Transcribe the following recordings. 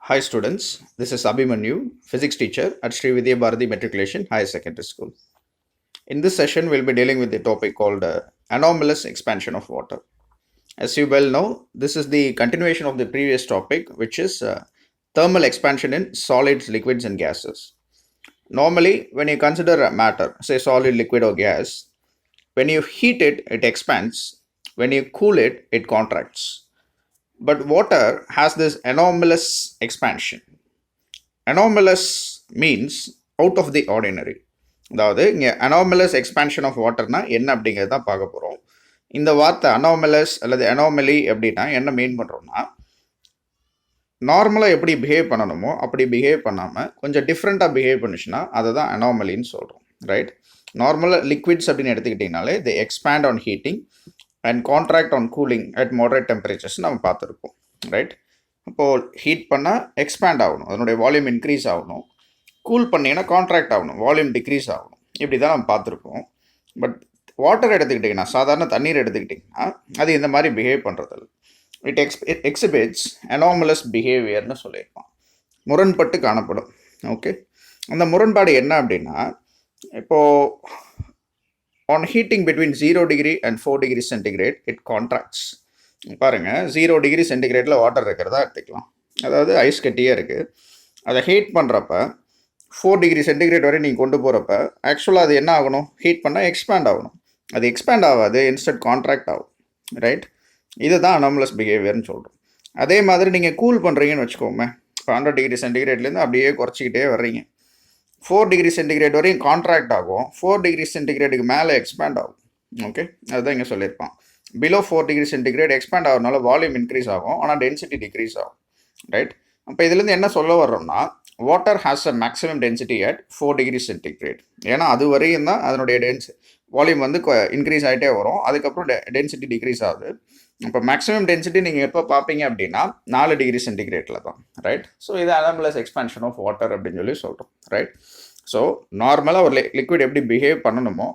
Hi students, this is Abhimanyu, physics teacher at Sri Vidya Bharati Matriculation Higher Secondary School. In this session, we'll be dealing with the topic called anomalous expansion of water. As you well know, this is the continuation of the previous topic, which is thermal expansion in solids, liquids and gases. Normally, when you consider a matter, say solid, liquid or gas, when you heat it, it expands. When you cool it, it contracts. But water has this anomalous expansion. Anomalous means out of the ordinary. அதாவது இங்கே anomalous expansion of வாட்டர்னா என்ன அப்படிங்கிறது தான் பார்க்க போகிறோம். இந்த வார்த்தை anomalous அல்லது அனாமலி அப்படின்னா என்ன மீன் பண்ணுறோம்னா, நார்மலாக எப்படி பிஹேவ் பண்ணணுமோ அப்படி பிஹேவ் பண்ணாமல் கொஞ்சம் டிஃப்ரெண்ட்டாக பிஹேவ் பண்ணுச்சுன்னா அதை தான் அனாமலின்னு சொல்கிறோம். ரைட்? நார்மலாக லிக்விட்ஸ் அப்படின்னு எடுத்துக்கிட்டிங்கனாலே the expand on heating and contract on cooling at moderate temperatures நம்ம பார்த்துருப்போம். ரைட்? அப்போது ஹீட் பண்ணால் எக்ஸ்பேண்ட் ஆகணும், அதனுடைய வால்யூம் இன்க்ரீஸ் ஆகணும். கூல் பண்ணிங்கன்னா கான்ட்ராக்ட் ஆகணும், வால்யூம் டிக்ரீஸ் ஆகணும். இப்படி தான் நம்ம பார்த்துருப்போம். பட் வாட்டர் எடுத்துக்கிட்டிங்கன்னா, சாதாரண தண்ணீர் எடுத்துக்கிட்டிங்கன்னா அது இந்த மாதிரி பிஹேவ் பண்ணுறதில்ல. இட் எக்ஸிபிட்ஸ் அனாமலஸ் பிஹேவியர்னு சொல்லியிருப்பான். முரண்பட்டு காணப்படும். ஓகே, அந்த முரண்பாடு என்ன அப்படின்னா, இப்போது on heating between 0 degree and 4 degree centigrade it contracts. பாருங்கள், 0 டிகிரி சென்டிகிரேட்டில் வாட்டர் இருக்கிறதா எடுத்துக்கலாம். அதாவது ஐஸ் கட்டியே இருக்குது. அதை ஹீட் பண்ணுறப்ப 4 டிகிரி சென்டிகிரேட் வரை நீங்கள் கொண்டு போகிறப்ப ஆக்சுவலாக அது என்ன ஆகணும்? ஹீட் பண்ணால் எக்ஸ்பேண்ட் ஆகணும். அது எக்ஸ்பேண்ட் ஆகாது, இன்ஸ்டன்ட் கான்ட்ராக்ட் ஆகும். ரைட்? இதுதான் அனாமலஸ் பிஹேவியர்னு சொல்கிறோம். அதே மாதிரி நீங்கள் கூல் பண்ணுறீங்கன்னு வச்சுக்கோங்க. இப்போ 100 டிகிரி சென்டிகிரேட்லேருந்து அப்படியே குறைச்சிக்கிட்டே வர்றீங்க. 4 டிகிரி சென்டிகிரேட் வரையும் கான்ட்ராக்ட் ஆகும், 4 டிகிரி சென்டிகிரேட்டுக்கு மேலே எக்ஸ்பேண்ட் ஆகும். ஓகே, அதுதான் இங்கே சொல்லியிருப்பான். பிலோ 4 டிகிரி சென்டிகிரேட் எக்ஸ்பேண்ட் ஆகிறதுனால வால்யூம் இன்க்ரீஸ் ஆகும், ஆனால் டென்சிட்டி டிக்ரீஸ் ஆகும். ரைட்? அப்போ இதுலேருந்து என்ன சொல்ல வர்றோம்னா, water has a maximum density at 4 degree centigrade. ஏன்னா அது வரையும் தான் அதனுடைய வால்யூம் வந்து இன்க்ரீஸ் ஆகிட்டே வரும், அதுக்கப்புறம் டென்சிட்டி டிக்ரீஸ் ஆகுது. இப்போ மேக்ஸிமம் டென்சிட்டி நீங்கள் எப்போ பார்ப்பீங்க அப்படின்னா 4 டிகிரி சென்டிகிரேட்டில் தான். ரைட்? ஸோ இது அனாமலஸ் எக்ஸ்பான்ஷன் ஆஃப் வாட்டர் அப்படின்னு சொல்லி சொல்கிறோம். ரைட்? ஸோ நார்மலாக ஒரு லிக்விட் எப்படி பிஹேவ் பண்ணணுமோ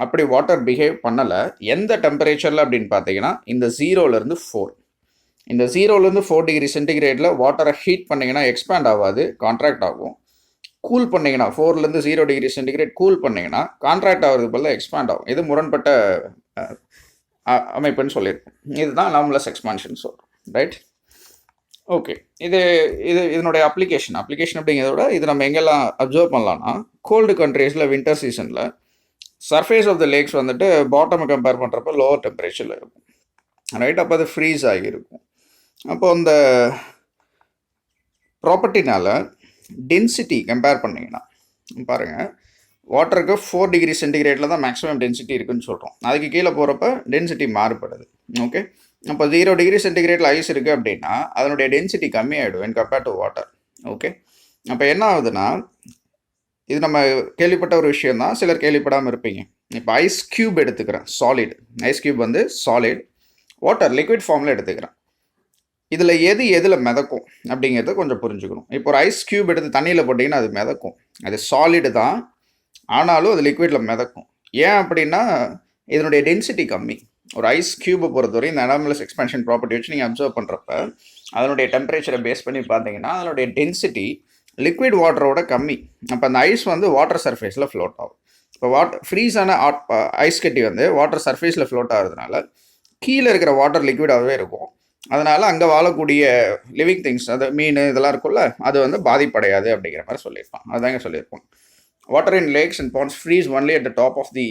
அப்படி வாட்டர் பிஹேவ் பண்ணலை. எந்த டெம்பரேச்சரில் அப்படின்னு பார்த்தீங்கன்னா இந்த 0லேருந்து 4. இந்த 0லேருந்து 4 டிகிரி சென்டிகிரேட்டில் வாட்டரை ஹீட் பண்ணிங்கன்னா எக்ஸ்பேண்ட் ஆகாது, கான்ட்ராக்ட் ஆகும். கூல் பண்ணிங்கன்னா 4லேருந்து 0 டிகிரி சென்டிகிரேட் கூல் பண்ணிங்கன்னா கான்ட்ராக்ட் ஆகிறதுக்கு பதிலாக எக்ஸ்பேண்ட் ஆகும். இது முரண்பட்ட அமைப்புன்னு சொல்லியிருக்கோம். இதுதான் அனாமலஸ் எக்ஸ்பான்ஷன் சொல்கிறோம். ரைட்? ஓகே, இதனுடைய அப்ளிகேஷன் அப்படிங்கிறத விட இது நம்ம எங்கெல்லாம் அப்சர்வ் பண்ணலாம்னா, கோல்டு கண்ட்ரீஸில் வின்டர் சீசனில் சர்ஃபேஸ் ஆஃப் த லேக்ஸ் வந்துட்டு பாட்டமை கம்பேர் பண்ணுறப்ப லோவர் டெம்பரேச்சரில் இருக்கும். ரைட்? அப்போ அது ஃப்ரீஸ் ஆகியிருக்கும். அப்போ அந்த ப்ராப்பர்ட்டினால டென்சிட்டி கம்பேர் பண்ணிங்கன்னா பாருங்கள், வாட்டருக்கு 4 டிகிரி சென்டிகிரேட்டில் தான் மேக்ஸிமம் டென்சிட்டி இருக்குதுன்னு சொல்கிறோம். அதுக்கு கீழே போகிறப்ப டென்சிட்டி மாறுபடுது. ஓகே, அப்போ 0 டிகிரி சென்டிகிரேட்டில் ஐஸ் இருக்குது அப்படின்னா அதனுடைய டென்சிட்டி கம்மியாகிடும் when compare to water. Okay, அப்போ என்ன ஆகுதுன்னா, இது நம்ம கேள்விப்பட்ட ஒரு விஷயம் தான், சிலர் கேள்விப்படாமல் இருப்பீங்க. இப்போ ஐஸ் க்யூப் எடுத்துக்கிறேன், சாலிட் ஐஸ் க்யூப் வந்து சாலிட், வாட்டர் லிக்விட் ஃபார்மில் எடுத்துக்கிறேன். இதில் எதில் மிதக்கும் அப்படிங்கிறத கொஞ்சம் புரிஞ்சுக்கணும். இப்போ ஒரு ஐஸ் க்யூப் எடுத்து தண்ணியில் போட்டிங்கன்னா அது மிதக்கும். அது சாலிடு தான், ஆனாலும் அது லிக்விடில் மிதக்கும். ஏன் அப்படின்னா இதனுடைய டென்சிட்டி கம்மி. ஒரு ஐஸ் க்யூபை பொறுத்தவரை இந்த அனாமலஸ் எக்ஸ்பான்ஷன் ப்ராப்பர்ட்டி வச்சு நீங்கள் அப்சர்வ் பண்ணுறப்ப அதனுடைய டெம்பரேச்சரை பேஸ் பண்ணி பார்த்தீங்கன்னா அதனுடைய டென்சிட்டி லிக்விட் வாட்டரோட கம்மி. அப்போ அந்த ஐஸ் வந்து வாட்டர் சர்ஃபேஸில் ஃப்ளோட் ஆகும். இப்போ ஃப்ரீஸான ஐஸ் கட்டி வந்து வாட்டர் சர்ஃபேஸில் ஃப்ளோட் ஆகிறதுனால கீழே இருக்கிற வாட்டர் லிக்விடாகவே இருக்கும். அதனால் அங்கே வாழக்கூடிய லிவிங் திங்ஸ், அது மீன் இதெல்லாம் இருக்கும்ல, அது வந்து பாதிப்படையாது அப்படிங்கிற மாதிரி சொல்லியிருப்பான். அதுதாங்க சொல்லியிருப்போம். Water in lakes and ponds freeze only at the top of the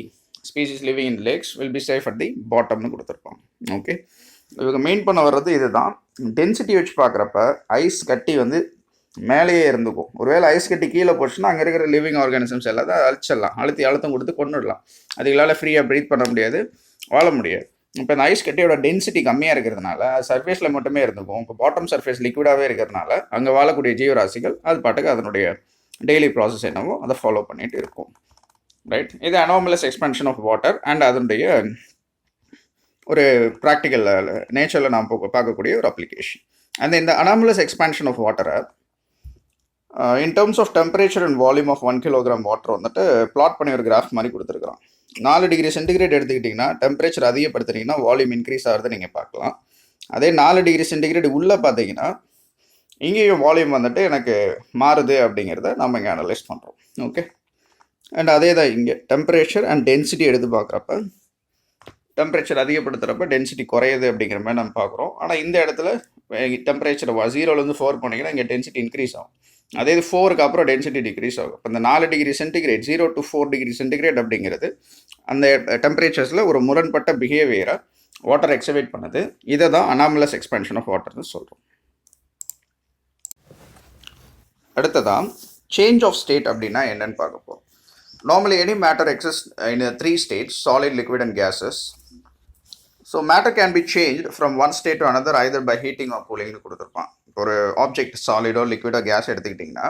species living in lakes will be safe at the பாட்டம்னு கொடுத்துருப்பாங்க. ஓகே, இவங்க மெயின் பண்ண வர்றது இதுதான். டென்சிட்டி வச்சு பார்க்குறப்ப ஐஸ் கட்டி வந்து மேலேயே இருந்துக்கும். ஒருவேளை ஐஸ் கட்டி கீழே போச்சுன்னா அங்கே இருக்கிற லிவிங் ஆர்கானிசம்ஸ் எல்லாத்தையும் அழிச்சிடலாம், அழுத்தம் கொடுத்து கொண்டுடலாம். அதுகளால் ஃப்ரீயாக ப்ரீத் பண்ண முடியாது, வாழ முடியாது. இப்போ இந்த ஐஸ் கட்டியோட டென்சிட்டி கம்மியாக இருக்கிறதுனால சர்ஃபேஸில் மட்டுமே இருந்துக்கும். இப்போ பாட்டம் சர்ஃபேஸ் லிக்விடாகவே இருக்கிறதுனால அங்கே வாழக்கூடிய ஜீவராசிகள் அது பாட்டுக்கு அதனுடைய டெய்லி ப்ராசஸ் என்னவோ அதை ஃபாலோ பண்ணிட்டு இருக்கும். ரைட்? இது anomalous expansion of water and அதனுடைய ஒரு ப்ராக்டிக்கல் நேச்சரில் நாம் பார்க்கக்கூடிய ஒரு அப்ளிகேஷன். அந்த இந்த அனாமலஸ் எக்ஸ்பான்ஷன் ஆஃப் வாட்டரை in terms of temperature and volume of 1 kilogram water வந்துட்டு பிளாட் பண்ணி ஒரு கிராஃப் மாதிரி கொடுத்துருக்குறோம். 4 டிகிரி சென்டிகிரேட் எடுத்துக்கிட்டிங்கன்னா டெம்பரேச்சர் அதிகப்படுத்துனீங்கன்னா வால்யூம் இன்க்ரீஸ் ஆகிறத நீங்கள் பார்க்கலாம். அதே 4 டிகிரி சென்டிகிரேட் உள்ளே பார்த்தீங்கன்னா இங்கேயும் வால்யூம் வந்துட்டு எனக்கு மாறுது அப்படிங்கிறத நம்ம இங்கே அனலைஸ் பண்ணுறோம். ஓகே, அண்ட் அதே தான் இங்கே டெம்பரேச்சர் அண்ட் டென்சிட்டி எடுத்து பார்க்குறப்ப டெம்பரேச்சர் அதிகப்படுத்துகிறப்ப டென்சிட்டி குறையுது அப்படிங்கிற மாதிரி நம்ம பார்க்குறோம். ஆனால் இந்த இடத்துல டெம்பரேச்சர் 0லேருந்து 4 போனீங்கன்னா இங்கே டென்சிட்டி இன்க்ரீஸ் ஆகும். அதே இது 4க்கு அப்புறம் டென்சிட்டி டிக்ரீஸ் ஆகும். இப்போ இந்த 4 degree centigrade 0 to 4 degree centigrade அப்படிங்கிறது அந்த டெம்பரேச்சர்ஸில் ஒரு முரண்பட்ட பிஹேவியரை வாட்டர் எக்ஸிபிட் பண்ணுது. இதை தான் அனாமலஸ் எக்ஸ்பென்ஷன் ஆஃப் வாட்டர்னு சொல்கிறோம். அடுத்ததான் சேஞ்ச் ஆஃப் ஸ்டேட் அப்படின்னா என்னன்னு பார்க்க போகிறோம். Normally any matter exist in 3 states, solid, liquid and gases. So matter can be changed from one state to another either by heating or cooling கொடுத்துருப்பான். ஒரு ஆப்ஜெக்ட் சாலிடோ லிக்விடோ கேஸ் எடுத்துக்கிட்டிங்கன்னா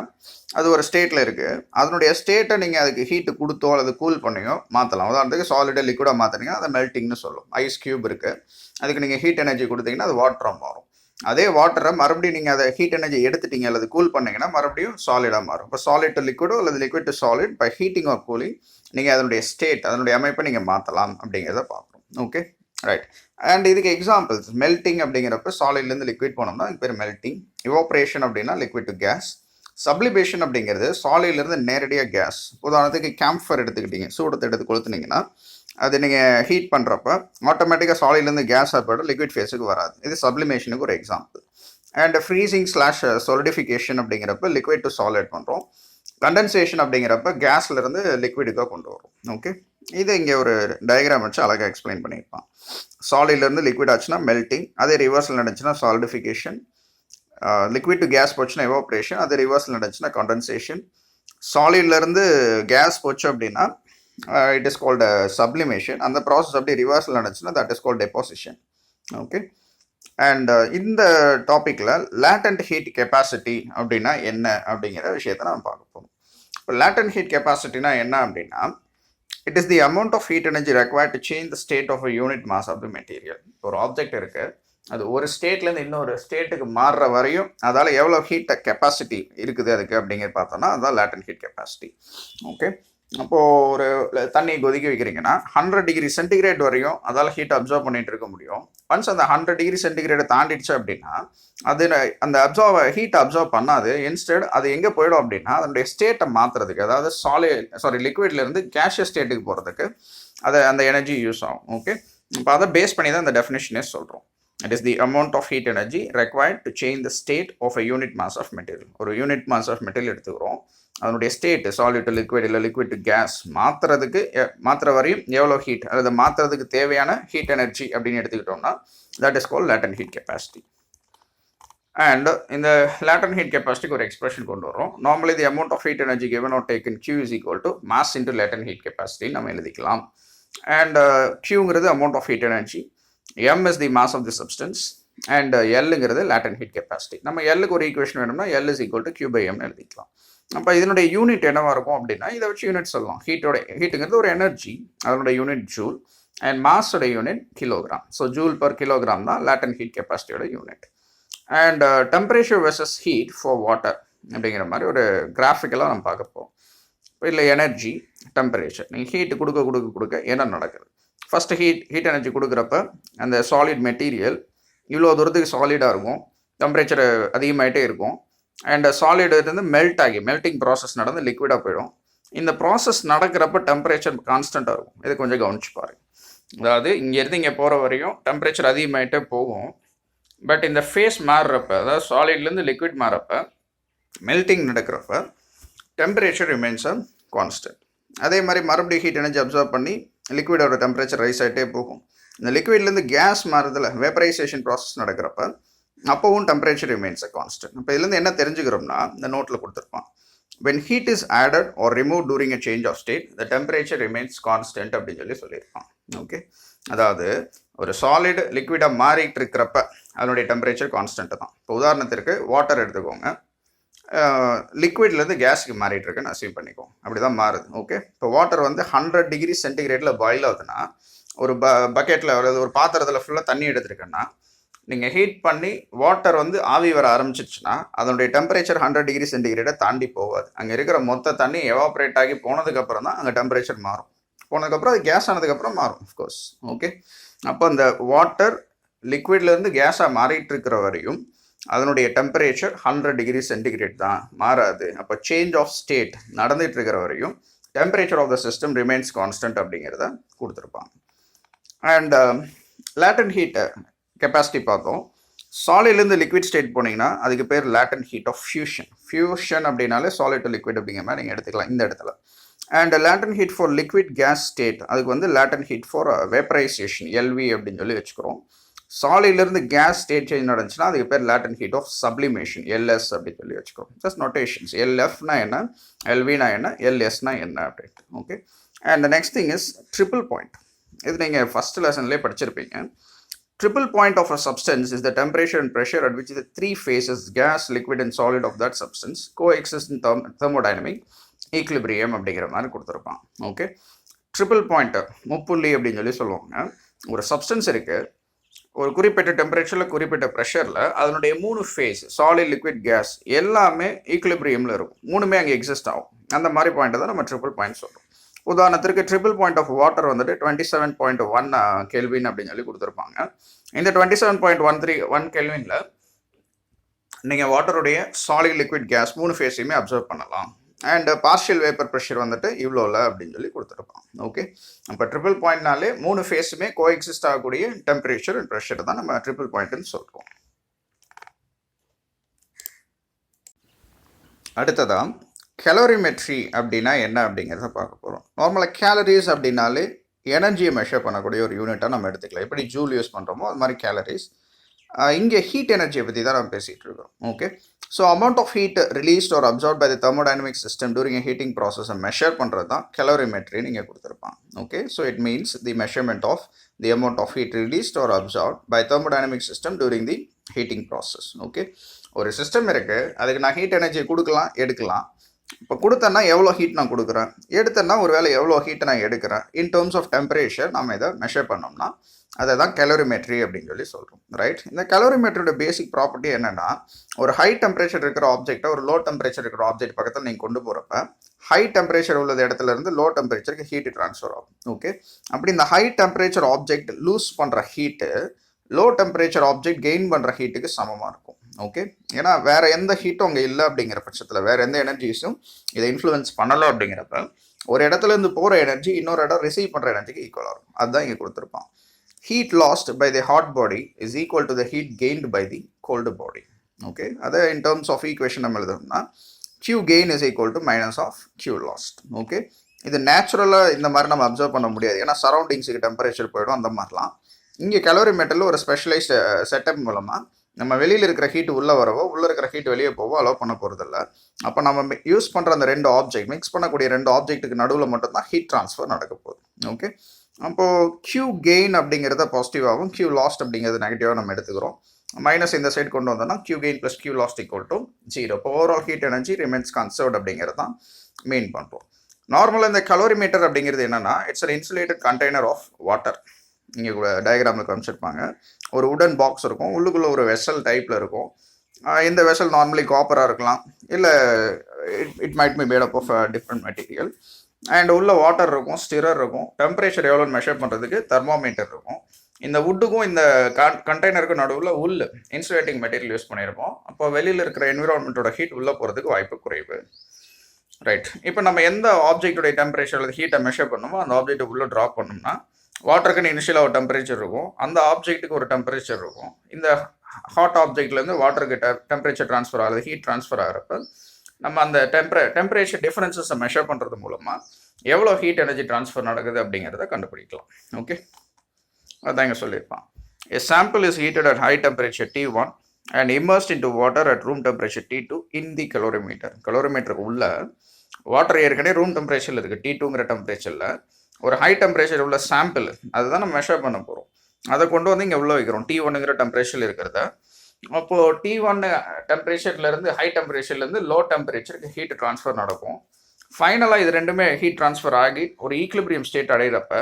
அது ஒரு ஸ்டேட்டில் இருக்குது. அதனுடைய ஸ்டேட்டை நீங்கள் அதுக்கு ஹீட்டு கொடுத்தோ அல்லது கூல் பண்ணியோ மாற்றலாம். உதாரணத்துக்கு சாலிடோ லிக்விடோ மாற்றினீங்கன்னா அதை மெல்ட்டிங்னு சொல்லும். ஐஸ் கியூப் இருக்குது, அதுக்கு நீங்கள் ஹீட் எனர்ஜி கொடுத்தீங்கன்னா அது வாட்டராக மாறும். அதே வாட்டரை மறுபடியும் நீங்கள் அதை ஹீட் எனர்ஜி எடுத்துட்டீங்க அல்லது கூல் பண்ணிங்கன்னா மறுபடியும் சாலிடாக மாறும். இப்போ சாலிட் டு லிக்விடோ அல்லது liquid to solid by heating or cooling நீங்கள் அதனுடைய ஸ்டேட் அதனுடைய அமைப்பை நீங்கள் மாற்றலாம் அப்படிங்கிறத பார்க்குறோம். Okay, right. அண்ட் இதுக்கு எக்ஸாம்பிள்ஸ் மெல்ட்டிங் அப்படிங்கிறப்ப சாலிட்லேருந்து லிக்விட் போனோம்னா இது பேர் மெல்ட்டிங். இவாப்ரேஷன் அப்படின்னா லிக்விட் டு கேஸ். சப்ளிமேஷன் அப்படிங்கிறது சாலிட்லேருந்து நேரடியாக கேஸ். உதாரணத்துக்கு கேம்ஃபர் எடுத்துக்கிட்டீங்க, சூடத்தை எடுத்து கொளுத்துனீங்கன்னா அது நீங்கள் ஹீட் பண்ணுறப்ப ஆட்டோமேட்டிக்காக சாலிட்லேருந்து கேஸ் ஆகிப்போட லிக்விட் ஃபேஸுக்கு வராது. இது சப்ளிமேஷனுக்கு ஒரு எக்ஸாம்பிள். அண்ட் ஃப்ரீசிங் ஸ்லாஷ் சொலிடிஃபிகேஷன் அப்படிங்கிறப்ப லிக்விட் டு சாலிட் பண்ணுறோம். கண்டென்சேஷன் அப்படிங்கிறப்ப கேஸ்லேருந்து லிக்விடுக்காக கொண்டு வரும். ஓகே, இது இங்கே ஒரு டயக்ராம் வச்சு அழகாக எக்ஸ்பிளைன் பண்ணியிருப்பான். சாலிட்லேருந்து லிக்விட் ஆச்சுன்னா மெல்ட்டிங், அதே ரிவர்ஸில் நடந்துச்சுன்னா சாலிடிஃபிகேஷன். லிக்விட் டு கேஸ் போச்சுன்னா எவாப்ரேஷன், அது ரிவர்ஸில் நடந்துச்சுன்னா கண்டென்சேஷன். சாலிட்லேருந்து கேஸ் போச்சு அப்படின்னா இட் இஸ் கால்டு சப்ளிமேஷன். அந்த ப்ராசஸ் அப்படி ரிவர்ஸில் நடந்துச்சுன்னா that is called deposition. Okay, and இந்த டாப்பிக்கில் லேட்டன்ட் ஹீட் கெப்பாசிட்டி அப்படின்னா என்ன அப்படிங்கிற விஷயத்தை நம்ம பார்க்க போகிறோம். இப்போ லேட்டன்ட் ஹீட் கெப்பாசிட்டினா என்ன அப்படின்னா it is the amount of heat energy required to change the state of a unit mass of the material. ஒரு ஆப்ஜெக்ட் இருக்குது, அது ஒரு ஸ்டேட்லேருந்து இன்னொரு ஸ்டேட்டுக்கு மாறுற வரையும் அதால் எவ்வளோ ஹீட் கெப்பாசிட்டி இருக்குது அதுக்கு அப்படிங்கிறது பார்த்தோன்னா அதுதான் லேட்டன்ட் ஹீட் கெப்பாசிட்டி. ஓகே, அப்போது ஒரு தண்ணி கொதிக்க வைக்கிறீங்கன்னா 100 டிகிரி சென்டிகிரேட் வரையும் அதால் ஹீட் அப்சர்வ் பண்ணிகிட்டு இருக்க முடியும். ஒன்ஸ் அந்த 100 டிகிரி சென்டிகிரேட்டை தாண்டிடுச்சு அப்படின்னா அது அந்த ஹீட் அப்சர்வ் பண்ணாது. இன்ஸ்டெட் அது எங்கே போயிடும் அப்படின்னா அதனுடைய ஸ்டேட்டை மாற்றுறதுக்கு, அதாவது லிக்விட்லேருந்து கேஷியஸ் ஸ்டேட்டுக்கு போகிறதுக்கு அந்த எனர்ஜி யூஸ் ஆகும். ஓகே, இப்போ அதை பேஸ் பண்ணி தான் இந்த டெஃபினேஷனே சொல்கிறோம். It is the amount of heat energy required to change the state of a unit mass of material. ஒரு யூனிட் மாஸ் ஆஃப் மெட்டீரியல் எடுத்துக்கிறோம், அதனுடைய ஸ்டேட் சாலிட் டு லிக்விட் இல்லை லிக்விட் டு கேஸ் மாற்றுற வரையும் எவ்வளோ ஹீட் அல்லது மாற்றுறதுக்கு தேவையான ஹீட் எனர்ஜி அப்படின்னு எடுத்துக்கிட்டோம்னா that is called latent heat capacity. And இந்த லேட்டன்ட் ஹீட் கெப்பாசிட்டிக்கு ஒரு எக்ஸ்பிரஷன் கொண்டு வரோம். Normally the amount of heat energy given or taken Q is equal to mass into latent heat capacity நம்ம எழுதிக்கலாம். அண்ட் Qங்கிறது amount of heat energy, M is the mass of the substance and Lங்கிறது latent heat capacity. நம்ம Lக்கு ஒரு equation வேணும்னா L is equal to Q by M எழுதிக்கலாம். அப்போ இதனுடைய யூனிட் என்னவாக இருக்கும் அப்படின்னா இதை வச்சு யூனிட் சொல்லலாம். ஹீட்டுங்கிறது ஒரு எனர்ஜி, அதனுடைய யூனிட் ஜூல், அண்ட் மாஸோட unit kilogram. So joule per kilogram தான் லேட்டன்ட் ஹீட் கெப்பாசிட்டியோட unit. And temperature versus heat for water அப்படிங்கிற மாதிரி ஒரு கிராஃபிக்கலாக நம்ம பார்க்க போகிறோம். இப்போ இல்லை எனர்ஜி டெம்பரேச்சர் நீங்கள் ஹீட்டு கொடுக்க என்ன நடக்குது. ஃபஸ்ட்டு ஹீட் எனர்ஜி கொடுக்குறப்ப அந்த சாலிட் மெட்டீரியல் இவ்வளோ தூரத்துக்கு சாலிடாக இருக்கும், டெம்பரேச்சர் அதிகமாகிட்டே இருக்கும். அண்ட் சாலிட் இருந்து மெல்ட்டிங் ப்ராசஸ் நடந்து லிக்விடாக போயிடும். இந்த ப்ராசஸ் நடக்கிறப்ப டெம்பரேச்சர் கான்ஸ்டண்ட்டாக இருக்கும். இது கொஞ்சம் கவனிச்சு பாருங்கள். அதாவது இங்கேருந்து இங்கே போகிற வரையும் டெம்பரேச்சர் அதிகமாகிட்டே போகும். பட் இந்த ஃபேஸ் மாறுறப்ப, அதாவது சாலிட்லேருந்து லிக்விட் மாறுறப்ப, மெல்ட்டிங் நடக்கிறப்ப டெம்பரேச்சர் ரிமைன்ஸ் அ கான்ஸ்டன்ட். அதே மாதிரி மறுபடியும் ஹீட் எனர்ஜி அப்சர்வ் பண்ணி லிக்விடோட டெம்பரேச்சர் ரைஸ் ஆகிட்டே போகும். இந்த லிக்விட்லேருந்து கேஸ் மாறுறதுல வேப்பரைசேஷன் ப்ராசஸ் நடக்கிறப்ப அப்போவும் டெம்பரேச்சர் ரிமைன்ஸ் அ கான்ஸ்டன்ட். இப்போ இதுலேருந்து என்ன தெரிஞ்சுக்கிறோம்னா இந்த நோட்டில் கொடுத்துருப்பான், when heat is added or removed during a change of state the temperature remains constant அப்படின்னு சொல்லியிருப்பான். ஓகே, அதாவது ஒரு சாலிட் லிக்விடாக மாறிட்டு இருக்கிறப்ப அதனுடைய டெம்பரேச்சர் கான்ஸ்டன்ட் தான். இப்போ உதாரணத்திற்கு வாட்டர் எடுத்துக்கோங்க, லிக்விட்லேருந்து கேஸுக்கு மாறிட்டு இருக்குன்னு அசீவ் பண்ணிக்குவோம். அப்படி தான் மாறுது. ஓகே, இப்போ வாட்டர் 100 டிகிரி சென்டிகிரேடில் பாயில் ஆகுதுன்னா ஒரு பக்கெட்டில் ஒரு பாத்திரத்தில் ஃபுல்லாக தண்ணி எடுத்துருக்கேன்னா நீங்கள் ஹீட் பண்ணி வாட்டர் ஆவி வர ஆரம்பிச்சிச்சுன்னா அதனுடைய டெம்பரேச்சர் 100 டிகிரி சென்டிகிரேடை தாண்டி போகாது. அங்கே இருக்கிற மொத்த தண்ணி எவாப்ரேட் ஆகி போனதுக்கப்புறம் தான் அங்கே டெம்பரேச்சர் மாறும். போனதுக்கப்புறம் அது கேஸ் ஆனதுக்கப்புறம் மாறும் அஃப்கோர்ஸ். ஓகே, அப்போ அந்த வாட்டர் லிக்விட்லேருந்து கேஸாக மாறிட்டு இருக்கிற வரையும் அதனுடைய டெம்பரேச்சர் 100 டிகிரி சென்டிகிரேட் தான், மாறாது. அப்போ சேஞ்ச் ஆஃப் ஸ்டேட் நடந்துகிட்டு இருக்கிற வரையும் temperature of the system remains constant அப்படிங்கிறத கொடுத்துருப்பாங்க. அண்ட் லேட்டன்ட் ஹீட் கெப்பாசிட்டி பார்த்தோம். சாலிட்லேருந்து லிக்விட் ஸ்டேட் போனீங்கன்னா அதுக்கு பேர் latent heat of fusion. Fusion அப்படின்னாலே சாலிட் டு லிக்விட் அப்படிங்கிற மாதிரி நீங்கள் எடுத்துக்கலாம் இந்த இடத்துல. And latent heat for liquid gas state, அதுக்கு வந்து latent heat for vaporisation LV அப்படின்னு சொல்லி வச்சுக்கிறோம். சாலிட்லேருந்து கேஸ் ஸ்டேட் சேஞ்ச் நடந்துச்சுன்னா அதுக்கு பேர் latent heat of sublimation LS அப்படின்னு சொல்லி வச்சுக்கிறோம். ஜஸ்ட் நோட்டேஷன்ஸ், எல்எஃப்னா என்ன, எல்வினா என்ன, எல்எஸ்னா என்ன அப்படின்ட்டு. Okay. And next thing is triple point. இது நீங்கள் ஃபஸ்ட் லெசன்லேயே படிச்சிருப்பீங்க. Triple point of a substance is the temperature and pressure at which the three phases, gas, liquid and solid of that substance, coexist in thermodynamic equilibrium அப்படிங்கிற மாதிரி கொடுத்துருப்பான். Okay. Triple point, முப்புள்ளி அப்படின்னு சொல்லி சொல்லுவாங்க. ஒரு சப்ஸ்டன்ஸ் இருக்குது, ஒரு குறிப்பிட்ட டெம்பரேச்சரில் குறிப்பிட்ட ப்ரெஷரில் அதனுடைய 3 ஃபேஸ், சாலிட், லிக்விட், கேஸ் எல்லாமே ஈக்குலிபிரியமில் இருக்கும். 3மே அங்கே எக்ஸிஸ்ட் ஆகும். அந்த மாதிரி பாயிண்ட்டை தான் நம்ம ட்ரிபிள் பாயிண்ட் சொல்கிறோம். உதாரணத்திற்கு ட்ரிபிள் பாயிண்ட் ஆஃப் வாட்டர் வந்துட்டு 27.1 கெல்வின் அப்படின்னு சொல்லி கொடுத்துருப்பாங்க. இந்த 27.131 கெல்வினில் நீங்கள் வாட்டருடைய சாலிட், லிக்விட், கேஸ் 3 ஃபேஸையுமே அப்சர்வ் பண்ணலாம். அண்ட் பார்ஷியல் வேப்பர் ப்ரெஷர் வந்துட்டு இவ்வளோல அப்படின்னு சொல்லி கொடுத்துருப்பாங்க. ஓகே. அப்போ ட்ரிபிள் பாயிண்ட்னாலே 3 ஃபேஸுமே கோஎக்ஸிஸ்ட் ஆகக்கூடிய டெம்பரேச்சர் அண்ட் ப்ரெஷர் தான் நம்ம ட்ரிபிள் பாயிண்ட்னு சொல்கிறோம். அடுத்ததான் கலோரிமெட்ரி அப்படின்னா என்ன அப்படிங்கிறத பார்க்க போகிறோம். நார்மலாக கேலரிஸ் அப்படின்னாலே எனர்ஜியை மெஷர் பண்ணக்கூடிய ஒரு யூனிட்டாக நம்ம எடுத்துக்கலாம். எப்படி ஜூல் யூஸ் பண்ணுறோமோ அது மாதிரி கேலரிஸ். இங்கே ஹீட் எனர்ஜியை பற்றி தான் நம்ம பேசிகிட்டு இருக்கோம். Okay. So amount of heat released or absorb by the thermodynamic system during a heating ப்ராசஸை மெஷர் பண்ணுறது தான் கலோரிமெட்ரி நீங்கள் கொடுத்துருப்பாங்க. Okay. So it means the measurement of the amount of heat released or absorb by thermodynamic system during the heating process. Okay. ஒரு system இருக்குது, அதுக்கு நான் heat எனர்ஜியை கொடுக்கலாம், எடுக்கலாம். இப்போ கொடுத்தேன்னா எவ்வளோ ஹீட் நான் கொடுக்குறேன், எடுத்தேன்னா ஒரு வேளை எவ்வளோ ஹீட்டை நான் எடுக்கிறேன், இன் டேர்ம்ஸ் ஆஃப் டெம்பரேச்சர் நம்ம இதை மெஷர் பண்ணோம்னா அதை தான் கலோரிமெட்ரி அப்படின்னு சொல்லி சொல்கிறோம். ரைட். இந்த கலோரிமெட்ரியோட பேசிக் ப்ராப்பர்ட்டி என்னென்னா, ஒரு ஹை டெம்பரேச்சர் இருக்கிற ஆப்ஜெக்டை ஒரு லோ டெம்பரேச்சர் இருக்கிற ஆப்ஜெக்ட் பக்கத்தில் நீங்கள் கொண்டு போகிறப்ப ஹை டெம்பரேச்சர் உள்ள இடத்துல இருந்து லோ டெம்பரேச்சருக்கு ஹீட் ட்ரான்ஸ்ஃபர் ஆகும். ஓகே. அப்படி இந்த ஹை டெம்பரேச்சர் ஆப்ஜெக்ட் லூஸ் பண்ணுற heat low temperature object gain பண்ணுற ஹீட்டுக்கு சமமாக இருக்கும். ஓகே. ஏன்னா வேறு எந்த ஹீட்டும் அங்கே இல்லை அப்படிங்கிற பட்சத்தில், வேறு எந்த எனர்ஜிஸும் இதை இன்ஃப்ளூயன்ஸ் பண்ணலை அப்படிங்கிறப்ப ஒரு இடத்துலேருந்து போகிற எனர்ஜி இன்னொரு இடம் ரிசீவ் பண்ணுற எனர்ஜிக்கு ஈக்குவலாக இருக்கும். அதுதான் இங்கே கொடுத்துருப்பான். Heat lost by the hot body is equal to the heat gained by the cold body. Okay. அதை இன் டேர்ம்ஸ் ஆஃப் ஈக்குவேஷன் நம்ம எழுதணும்னா Q gain is equal to minus of Q lost. Okay. இது நேச்சுரலாக இந்த மாதிரி நம்ம observe பண்ண முடியாது, ஏன்னா சரௌண்டிங்ஸுக்கு டெம்பரேச்சர் போயிடும் அந்த மாதிரிலாம். இங்கே கலோரிமெட்டரில் ஒரு ஸ்பெஷலைஸ்டு செட்டப் மூலமாக நம்ம வெளியில் இருக்கிற ஹீட் உள்ளே வரவோ உள்ளே இருக்கிற ஹீட் வெளியே போவோ அலோவ் பண்ண போகிறதில்ல. அப்போ நம்ம யூஸ் பண்ணுற அந்த 2 ஆப்ஜெக்ட், மிக்ஸ் பண்ணக்கூடிய 2 ஆப்ஜெக்ட்டுக்கு நடுவில் மட்டும்தான் ஹீட் ட்ரான்ஸ்ஃபர் நடக்க போகுது. ஓகே. அப்போது Q கெயின் அப்படிங்கிறத பாசிட்டிவாகவும் Q லாஸ்ட் அப்படிங்கிறது நெகட்டிவாக நம்ம எடுத்துக்கிறோம். மைனஸ் இந்த சைடு கொண்டு வந்தோம்னா Q gain plus Q lost equal to 0. இப்போ overall heat energy remains conserved அப்படிங்கிறது தான் மெயின் பண்ணுறோம். நார்மலாக இந்த கலோரிமீட்டர் அப்படிங்கிறது என்னென்னா, it's an insulated container of water. இங்கே கூட டயக்ராமில் காமிச்சிருப்பாங்க. ஒரு உடன் பாக்ஸ் இருக்கும், உள்ளுக்குள்ளே ஒரு வெசல் டைப்பில் இருக்கும். இந்த வெசல் நார்மலி காப்பராக இருக்கலாம், இல்லை it might be made up of different material. And உள்ள வாட்டர் இருக்கும், ஸ்டிரர் இருக்கும், டெம்பரேச்சர் எவ்வளோன்னு மெஷர் பண்ணுறதுக்கு தெர்மோமீட்டர் இருக்கும். இந்த வுட்டுக்கும் இந்த கண்டெய்னருக்கும் நடுவில் இன்சுலேட்டிங் மெட்டீரியல் யூஸ் பண்ணியிருப்போம். அப்போ வெளியில் இருக்கிற என்விரான்மெண்ட்டோட ஹீட் உள்ளே போகிறதுக்கு வாய்ப்பு குறைவு. ரைட். இப்போ நம்ம எந்த ஆப்ஜெக்டோடைய டெம்பரேச்சர் அல்லது ஹீட்டை மெஷர் பண்ணணுமோ அந்த ஆப்ஜெக்டை உள்ளே ட்ராப் பண்ணோம்னா வாட்டருக்குன்னு இனிஷியலாக ஒரு டெம்பரேச்சர் இருக்கும், அந்த ஆப்ஜெக்ட்டுக்கு ஒரு டெம்பரேச்சர் இருக்கும். இந்த ஹாட் ஆப்ஜெக்ட்லேருந்து வாட்டருக்கு டெம்பரேச்சர் ட்ரான்ஸ்ஃபர் ஆகுது, ஹீட் ட்ரான்ஸ்ஃபர் ஆகிறப்ப நம்ம அந்த டெம்பரேச்சர் டிஃபரன்சஸை மெஷர் பண்ணுறது மூலமாக எவ்வளோ ஹீட் எனர்ஜி ட்ரான்ஸ்ஃபர் நடக்குது அப்படிங்கிறத கண்டுபிடிக்கலாம். ஓகே. அதான் இங்கே சொல்லியிருப்பான். A sample is heated at high temperature T1 and immersed into water at room temperature T2 in the calorimeter. கலோரிமீட்டருக்கு உள்ள வாட்டர் ஏற்கனவே ரூம் டெம்பரேச்சரில் இருக்குது, T2ங்கிற டெம்பரேச்சரில். ஒரு ஹை டெம்பரேச்சர் உள்ள சாம்பிள் அதுதான் நம்ம மெஷர் பண்ண போகிறோம். அதை கொண்டு வந்து இங்கே உள்ள வைக்கிறோம், T1ங்கிற டெம்பரேச்சரில் இருக்கிறத. அப்போது T1 டெம்பரேச்சர்லேருந்து ஹை டெம்பரேச்சர்லேருந்து லோ டெம்பரேச்சருக்கு ஹீட் ட்ரான்ஸ்ஃபர் நடக்கும். ஃபைனலாக இது ரெண்டுமே ஹீட் ட்ரான்ஸ்ஃபர் ஆகி ஒரு ஈக்குலிபிரியம் ஸ்டேட் அடைகிறப்ப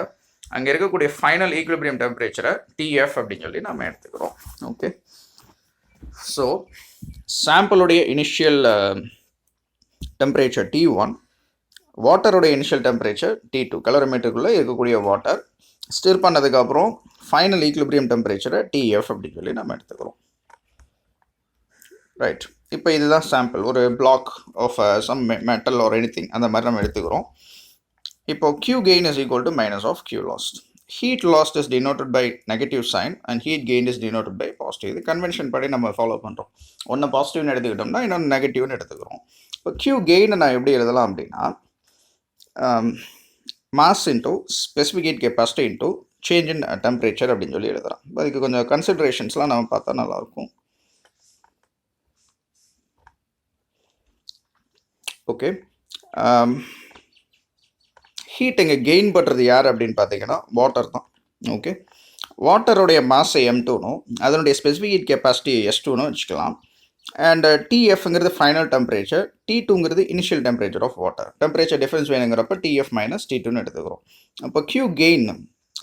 அங்கே இருக்கக்கூடிய ஃபைனல் ஈக்குலிபிரியம் டெம்பரேச்சரை TF அப்படின்னு சொல்லி நம்ம எடுத்துக்கிறோம். ஓகே. ஸோ சாம்பிளுடைய இனிஷியல் டெம்பரேச்சர் T1, வாட்டருடைய இனிஷியல் டெம்பரேச்சர் T2, கலோரிமீட்டருக்குள்ளே இருக்கக்கூடிய வாட்டர் ஸ்டிர் பண்ணதுக்கப்புறம் ஃபைனல் ஈக்குலிபிரியம் டெம்பரேச்சரை TF அப்படின்னு சொல்லி நம்ம எடுத்துக்கிறோம். ரைட். இப்போ இதுதான் சாம்பிள், ஒரு block of some metal or anything அந்த மாதிரி நம்ம எடுத்துக்கிறோம். இப்போ Q gain is equal to minus of Q lost. Heat lost is denoted by negative sign and heat gain is denoted by positive. இது convention படி நம்ம follow பண்ணுறோம். ஒன்று பாசிட்டிவ்னு எடுத்துக்கிட்டோம்னா இன்னொன்று நெகட்டிவ்னு எடுத்துக்கிறோம். இப்போ Q gain நான் எப்படி எழுதலாம் அப்படின்னா mass into specific heat capacity into change in temperature அப்படின்னு சொல்லி எழுதுகிறோம். அதுக்கு கொஞ்சம் கன்சிடரேஷன்ஸ்லாம் நம்ம பார்த்தா நல்லாயிருக்கும். ஓகே, ஹீட் இங்கே கெயின் பண்ணுறது யார் அப்படின்னு பார்த்தீங்கன்னா வாட்டர் தான். ஓகே, வாட்டருடைய மாஸை M2னும் அதனுடைய ஸ்பெசிஃபிக் ஹீட் கெப்பாசிட்டி S2னும் வச்சுக்கலாம். அண்ட் TFங்கிறது ஃபைனல் டெம்பரேச்சர், T2ங்கிறது initial temperature of water. Temperature difference வேணுங்கிறப்ப TF மைனஸ் T2ன்னு எடுத்துக்கிறோம். அப்போ Q கெயின்,